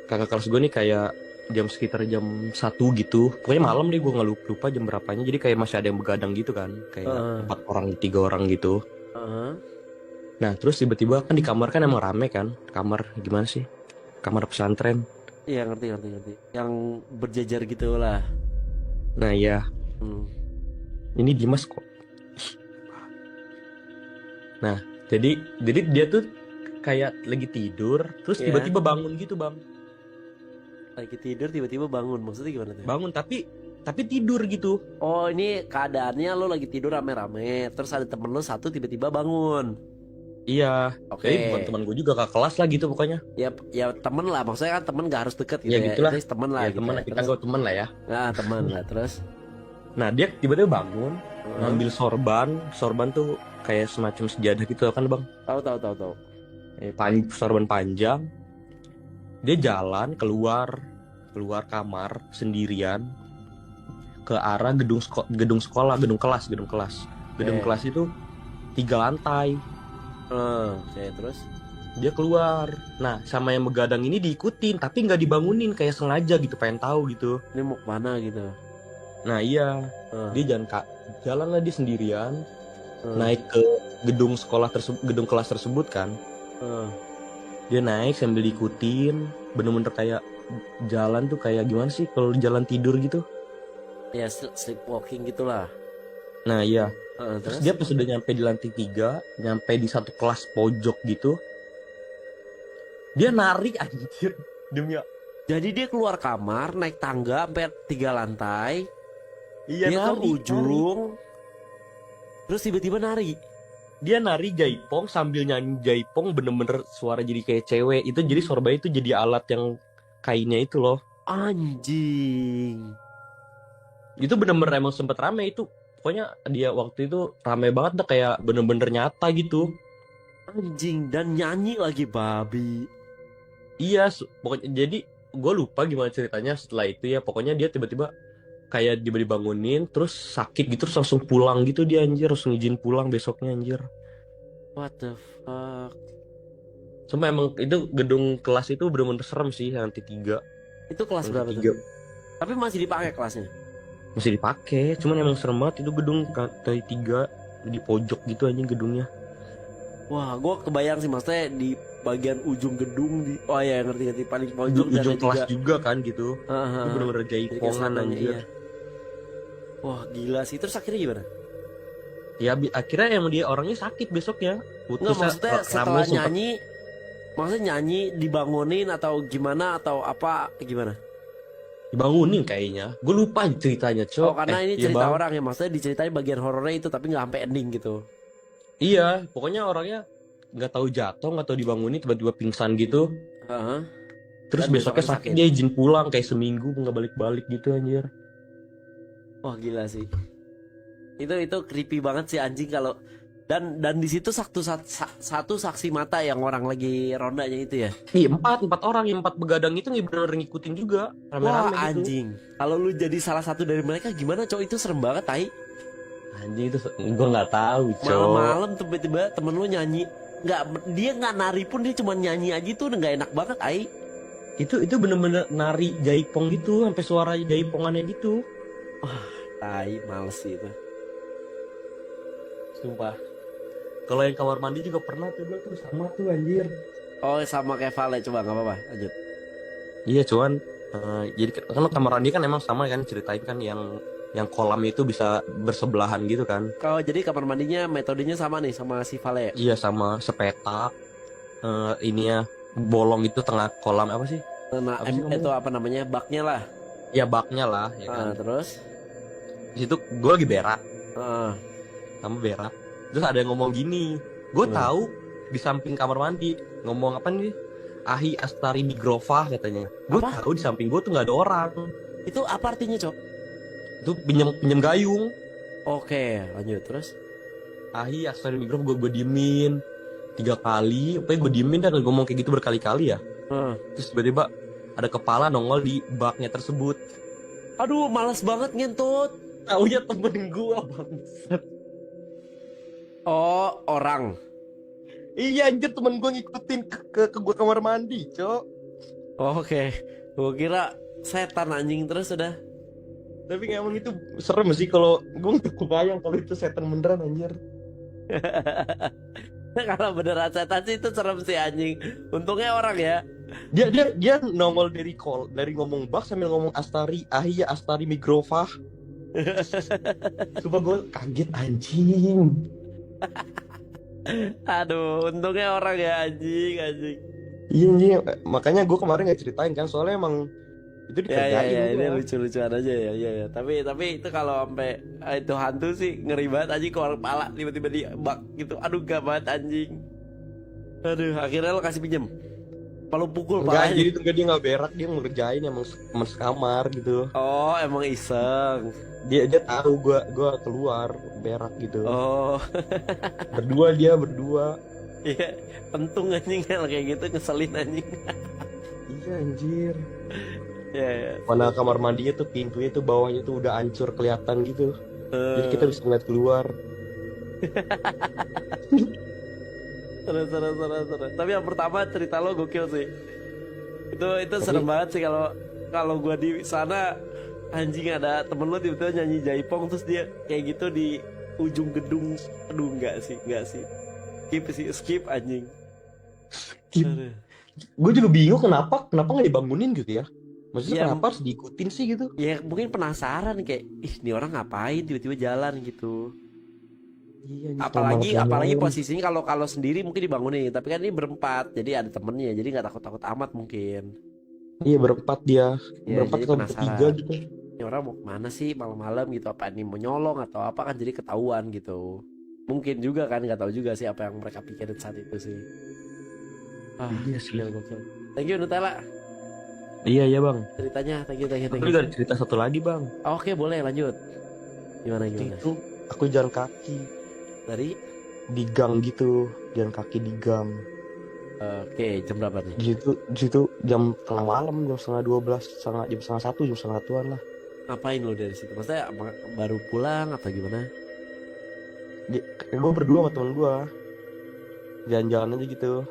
kakak kelas gue nih kayak sekitar jam 1 gitu. Pokoknya malam deh, gue nggak lupa jam berapanya. Jadi kayak masih ada yang begadang gitu kan, kayak 4 orang 3 orang gitu. Nah terus tiba-tiba kan di kamar kan emang rame kan. Kamar gimana sih? Kamar pesantren. Iya ngerti. Yang berjajar gitu lah. Nah ya, ini Dimas kok. Nah jadi dia tuh kayak lagi tidur, terus Iya. tiba-tiba bangun gitu bang. Lagi tidur tiba-tiba bangun, maksudnya gimana tuh? Bangun tapi tidur gitu. Oh ini keadaannya lo lagi tidur rame-rame, terus ada temen lo satu tiba-tiba bangun. Iya. Oke. Jadi bukan teman gue juga, kakak kelas lah gitu pokoknya. Ya temen lah, maksudnya kan temen gak harus deket gitu Ya gitulah. Jadi temen lah Ya gitu teman, ya. kita Terus- gue teman lah ya. Nah temen lah, terus Nah dia tiba-tiba bangun, ngambil sorban tuh kayak semacam sejadah gitu kan bang. Tahu. Sorban panjang. Dia jalan keluar kamar sendirian ke arah gedung sekolah, gedung kelas. Gedung kelas itu 3 lantai. Oke, terus Dia keluar. Nah sama yang begadang ini diikutin, tapi nggak dibangunin, kayak sengaja gitu, pengen tahu gitu. ini mau kemana gitu? Nah iya, dia jalan lah dia sendirian, naik ke gedung kelas tersebut kan. Dia naik sambil diikutin, bener-bener kayak jalan tuh kayak gimana sih kalau jalan tidur gitu. Ya sleepwalking gitulah. Nah iya, Terus terus dia pas udah nyampe di lantai 3, nyampe di satu kelas pojok gitu, dia narik anjir demi. jadi dia keluar kamar, naik tangga sampai 3 lantai. Iya, Dia ke nari. ujung. Terus tiba-tiba nari. Dia nari jaipong sambil nyanyi jaipong, bener-bener suara jadi kayak cewek. Itu jadi sorban itu jadi alat yang kainnya itu loh. Anjing. Itu bener-bener emang sempet rame itu. Pokoknya dia waktu itu rame banget dah, kayak bener-bener nyata gitu. Anjing, dan nyanyi lagi babi. Iya, pokoknya jadi gue lupa gimana ceritanya setelah itu ya. Pokoknya dia tiba-tiba kayak dia dibangunin terus sakit gitu terus langsung pulang gitu dia anjir, langsung izin pulang besoknya anjir. What the fuck? Cuma emang itu gedung kelas itu bener-bener serem sih yang lantai 3. Itu kelas berapa tuh? 3. Tapi masih dipakai kelasnya? Masih dipakai, cuman emang serem banget itu gedung lantai 3 di pojok gitu anjing gedungnya. Wah, gue kebayang sih maksudnya di bagian ujung gedung di, oh ya ngerti paling pojok Ujung kelas juga kan gitu. Itu bener-bener jaipongan anjir. Iya. Wah gila sih, terus akhirnya gimana? Ya akhirnya emang dia orangnya sakit besoknya. Nggak, maksudnya setelah nyanyi, maksudnya nyanyi dibangunin atau gimana atau apa gimana? Dibangunin kayaknya. Gue lupa ceritanya, Cok. Oh, karena ini cerita orang ya, maksudnya diceritain bagian horornya itu tapi nggak sampai ending gitu. Iya, pokoknya orangnya nggak tahu jatuh, nggak tahu dibangunin, tiba-tiba pingsan gitu. Terus Dan besoknya sakit, dia izin pulang kayak seminggu nggak balik-balik gitu anjir. Wah gila sih. Itu creepy banget sih anjing kalau dan di situ satu saksi mata yang orang lagi rondanya itu ya. Iya, empat orang yang 4 begadang itu bener-bener ngikutin juga rame-rame. Wah anjing. Gitu. Kalau lu jadi salah satu dari mereka gimana, Cok? Itu serem banget, tai. Anjing itu gue nggak tahu, Cok. Malam-malam tiba-tiba temen lu nyanyi, dia nggak nari pun, dia cuma nyanyi aja tuh udah nggak enak banget, tai. Itu bener-bener nari jaipong gitu sampai suara jaipongannya gitu. Wah, tai, males sih itu. Sumpah. Kalau yang kamar mandi juga pernah tuh sama tuh anjir. Oh sama kayak Vale, coba nggak apa-apa, lanjut. Iya cuman jadi kan kamar mandi kan emang sama kan, ceritain kan yang kolam itu bisa bersebelahan gitu kan. Kalau jadi kamar mandinya metodenya sama nih sama si Vale ya? Iya sama, sepetak. Ininya bolong itu tengah kolam apa sih? Nah, itu apa namanya, baknya lah. Ya baknya lah ya kan. Terus di situ gue lagi berak. Sama berak. Terus ada yang ngomong gini, gue tahu di samping kamar mandi ngomong apa nih, Ahi Astari Migrova katanya. Gue tahu di samping gue tuh nggak ada orang. Itu apa artinya, Cok? Itu pinjam gayung. Oke, lanjut terus. Ahi Astari Migrova gue diemin 3 kali, pokoknya gue diemin dan ngomong kayak gitu berkali-kali ya. Terus tiba-tiba ada kepala nongol di baknya tersebut. Aduh, malas banget ngentut. Taunya temen gue bangsat. Oh, orang. Iya anjir, temen gue ngikutin ke gue kamar mandi, Cok. Oh, oke. Gue kira setan anjing, terus udah. Tapi emang itu serem sih, kalau gue gak kebayang kalau itu setan beneran anjir. Kalau beneran setan sih itu serem sih anjing. Untungnya orang ya. Dia nongol dari ngomong bak sambil ngomong Astari, Ahi Astari Migrova. Coba gue kaget anjing. Aduh, untungnya orang ya anjing. Iya, makanya gue kemarin gak ceritain kan, soalnya emang itu dikerjain. Ya, ini lucu-lucuan aja ya. Iya. Tapi itu kalau sampai itu hantu sih ngeri banget anjing, keluar kepala tiba-tiba di bak gitu. Aduh, gak banget anjing. Aduh, akhirnya lo kasih pinjem. Kalau pukul enggak, jadi tuh dia nggak berak, dia ngerjain emang sekamar gitu. Oh, emang iseng. Dia tahu gua keluar berak gitu. Oh. berdua. Iya, pentung anjing kalau kayak gitu, ngeselin anjing. Iya anjir. Ya. Mana kamar mandinya tuh pintunya tuh bawahnya tuh udah hancur kelihatan gitu. Jadi kita bisa ngeliat keluar. Seru. Tapi yang pertama cerita lo gokil sih. Itu serem banget sih kalau gua di sana anjing, ada temen lo tiba-tiba nyanyi jaipong terus dia kayak gitu di ujung gedung. Aduh, enggak sih. Skip anjing. Gue juga bingung kenapa nggak dibangunin gitu ya. Maksudnya kenapa harus diikutin sih gitu? Ya mungkin penasaran kayak, ini orang ngapain tiba-tiba jalan gitu. Iya, apalagi posisinya kalau sendiri mungkin dibangunin, tapi kan ini berempat, jadi ada temennya, jadi nggak takut amat mungkin. Iya, berempat dia, berempat atau bertiga gitu. Ini orang mau kemana sih malam-malam gitu, apa ini mau nyolong atau apa kan, jadi ketahuan gitu. Mungkin juga kan, nggak tahu juga sih apa yang mereka pikirin saat itu sih. Iya sih. Thank you Nutella. Iya bang. Ceritanya, thank you. Aku juga ada cerita satu lagi bang. Oke, boleh lanjut. Gimana? Itu aku jalan kaki. Dari di gang gitu, jalan kaki di gang. Oke, jam berapa nih? Di situ jam tengah malam, jam setengah 12, jam setengah 1, jam setengah 1-an lah. Ngapain lu dari situ? Maksudnya baru pulang atau gimana? Gue berdua sama temen gue jalan-jalan aja gitu.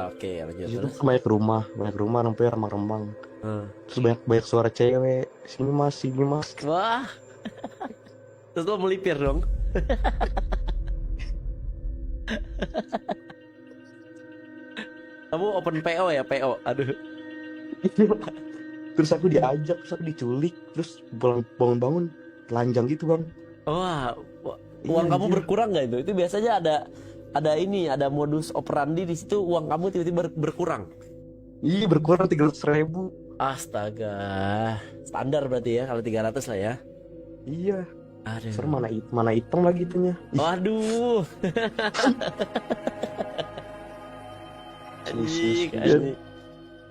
Oke, lanjut. Di situ Terus? banyak rumah sampai remang-remang. Terus banyak suara cewek, sini mas. Wah. Terus lo melipir dong. Kamu open PO ya, PO. Aduh. Terus aku diajak, terus aku diculik, terus bangun-bangun telanjang gitu bang. Wah, uang kamu berkurang nggak itu? Itu biasanya ada modus operandi di situ, uang kamu tiba-tiba berkurang. Iya, berkurang 300.000. Astaga, standar berarti ya kalau 300 lah ya. Iya. Aduh. Ser mana hitam lagi itunya. Waduh. Anjing.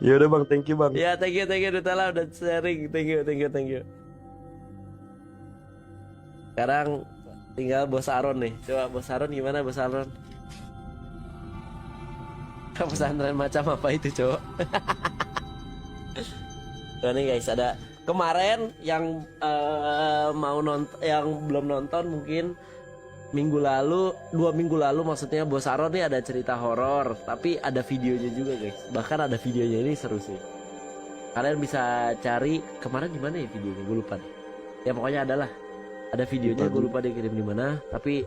Ya udah bang, thank you bang. Ya, thank you Dutala udah sharing. Thank you. Sekarang tinggal Bos Aron nih. Coba Bos Aron gimana Bos Aron? Pesantren macam apa itu, cowok? Nah nih guys, ada kemarin yang yang belum nonton mungkin 2 minggu lalu maksudnya Bos Aron nih ada cerita horor, tapi ada videonya juga guys. Bahkan ada videonya, ini seru sih. Kalian bisa cari kemarin di mana ya videonya, gue lupa nih. Ya pokoknya ada videonya, gue lupa dia kirim di mana, tapi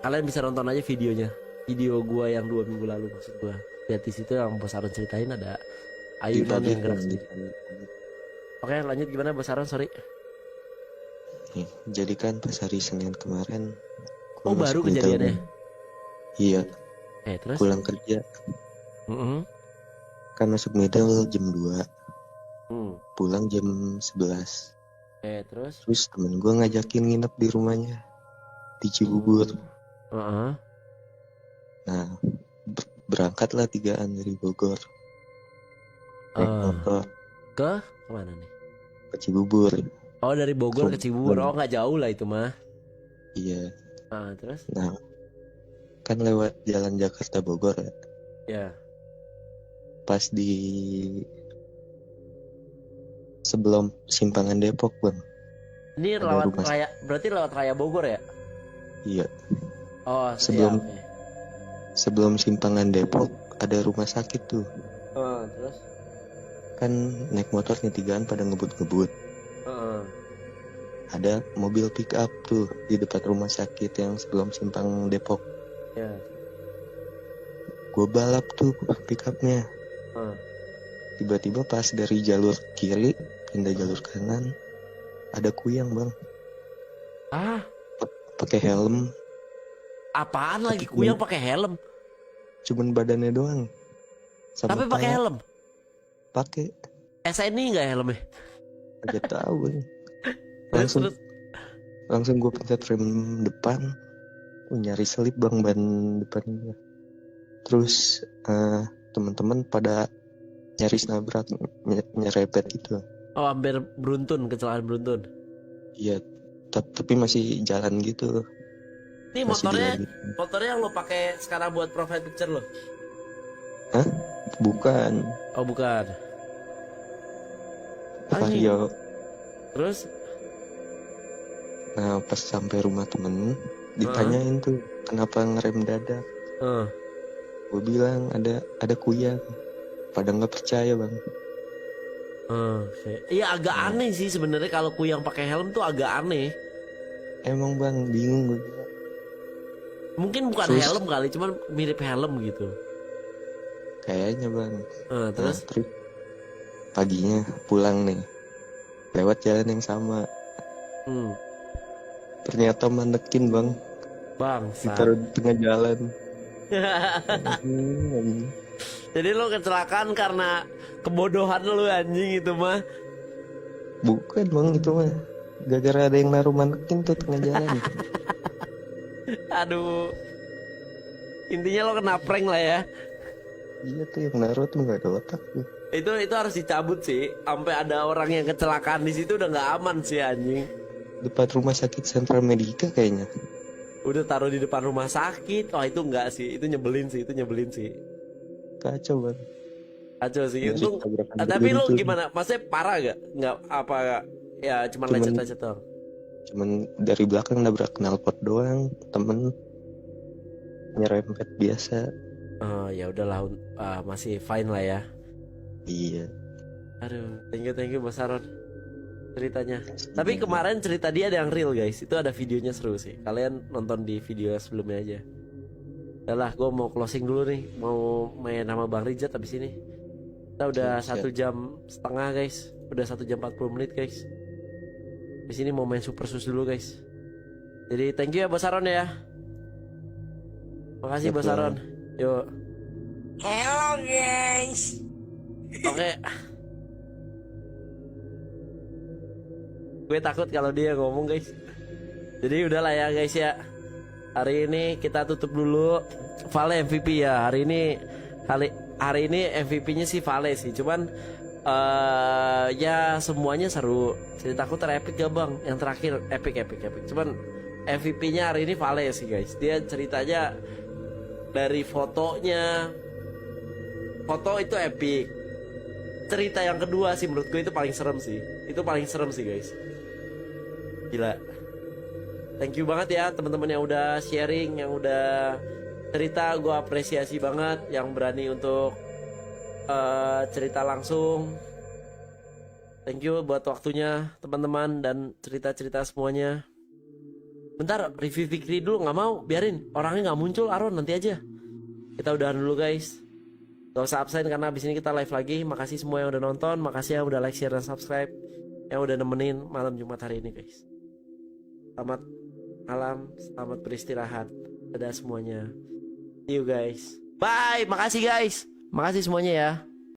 kalian bisa nonton aja videonya. Video gua yang 2 minggu lalu maksud gua. Lihat di situ yang Bos Aron ceritain ada ayunan yang gerak sedikit. Oke, lanjut gimana Bos Aron, sorry. Jadi kan pas hari Senin kemarin baru kejadiannya? Iya. Terus? Pulang kerja. Kan masuk middle jam 2. Pulang jam 11. Terus temen gue ngajakin nginep di rumahnya di Cibubur. Nah, berangkatlah 3-an dari Bogor. Naik motor. Ke mana nih? Ke Cibubur. Oh, dari Bogor ke Cibubur. Oh, nggak jauh lah itu mah. Iya. Terus? Nah, kan lewat jalan Jakarta Bogor ya. Ya. Pas di sebelum simpangan Depok, Bang. Ini lewat raya, berarti lewat raya Bogor ya? Iya. Oh, sebelum simpangan Depok ada rumah sakit tuh. Terus? Kan naik motornya 3-an pada ngebut-ngebut. Ada mobil pick up tuh di depan rumah sakit yang sebelum simpang Depok. Ya. Gue balap tuh pick upnya. Tiba-tiba pas dari jalur kiri pindah jalur kanan, ada kuyang bang. Pakai helm. Apaan lagi kuyang pakai helm? Cuman badannya doang. Tapi pakai helm? Pakai. SNI nggak helmnya? Gak tahu bang. Langsung gue pencet rem depan. Nyari selip bang ban depannya. Terus teman-teman pada nyaris nabrak, nyerepet gitu. Oh, hampir kecelakaan beruntun. Iya, tapi masih jalan gitu. Ini motornya yang lo pakai sekarang buat profile picture lo? Hah? Bukan. Oh, bukan. Vario. Terus? Nah, pas sampai rumah temen ditanyain tuh kenapa ngerem dadak. Gue bilang ada kuyang. Pada nggak percaya bang. Iya agak aneh sih sebenarnya kalau kuyang pakai helm tuh agak aneh. Emang bang, bingung gue. Mungkin bukan helm kali, cuman mirip helm gitu. Kayaknya bang. Terus paginya pulang nih, lewat jalan yang sama. Ternyata mandekin bang. Ditaruh di tengah jalan. Jadi lo kecelakaan karena kebodohan lo anjing itu mah. Bukan bang, itu mah gara-gara ada yang naruh mandekin tuh tengah jalan. Aduh. Intinya lo kena prank lah ya. Iya tuh yang naruh tuh nggak ada otak tuh. Itu harus dicabut sih. Sampai ada orang yang kecelakaan di situ udah nggak aman sih anjing. Depan rumah sakit Sentral Medika kayaknya. Udah taruh di depan rumah sakit. Oh itu enggak sih. Itu nyebelin sih. Kacau bang. Kacau sih. Tapi lu gimana? Maksudnya parah gak? Nggak apa Ya cuma lecet-lecet doang. Cuman dari belakang nabrak knalpot doang, temen nyerempet biasa. Oh ya udahlah, masih fine lah ya. Iya. Aduh, thank you Bos Aron ceritanya. Tapi kemarin cerita dia ada yang real guys, itu ada videonya seru sih. Kalian nonton di video sebelumnya aja. Udah gue mau closing dulu nih, mau main sama Bang Rijat abis ini. Kita udah 1 jam setengah guys, udah 1 jam 40 menit guys. Di sini mau main Super Sus dulu guys. Jadi thank you ya Bos Aron ya. Makasih Bos Aron. Yuk. Hello guys. Oke. Gue takut kalau dia ngomong guys. Jadi udahlah ya guys ya. Hari ini kita tutup dulu. Vale MVP ya. Hari ini MVP-nya sih Vale sih. Cuman ya semuanya seru. Ceritaku terepik gak bang? Yang terakhir epic. Cuman MVP-nya hari ini Vale sih guys. Dia ceritanya dari fotonya. Foto itu epic. Cerita yang kedua sih menurut gue itu paling serem sih. Itu paling serem sih guys. Gila. Thank you banget ya teman-teman yang udah sharing, yang udah cerita. Gue apresiasi banget yang berani untuk cerita langsung. Thank you buat waktunya teman-teman dan cerita-cerita semuanya. Bentar, review Fikri dulu, nggak mau, biarin orangnya nggak muncul. Aron nanti aja. Kita udahan dulu guys. Gak usah absen karena abis ini kita live lagi. Makasih semua yang udah nonton, makasih yang udah like, share, dan subscribe, yang udah nemenin malam Jumat hari ini guys. Selamat malam, selamat beristirahat. Dadah semuanya. See you guys. Bye, makasih guys. Makasih semuanya ya.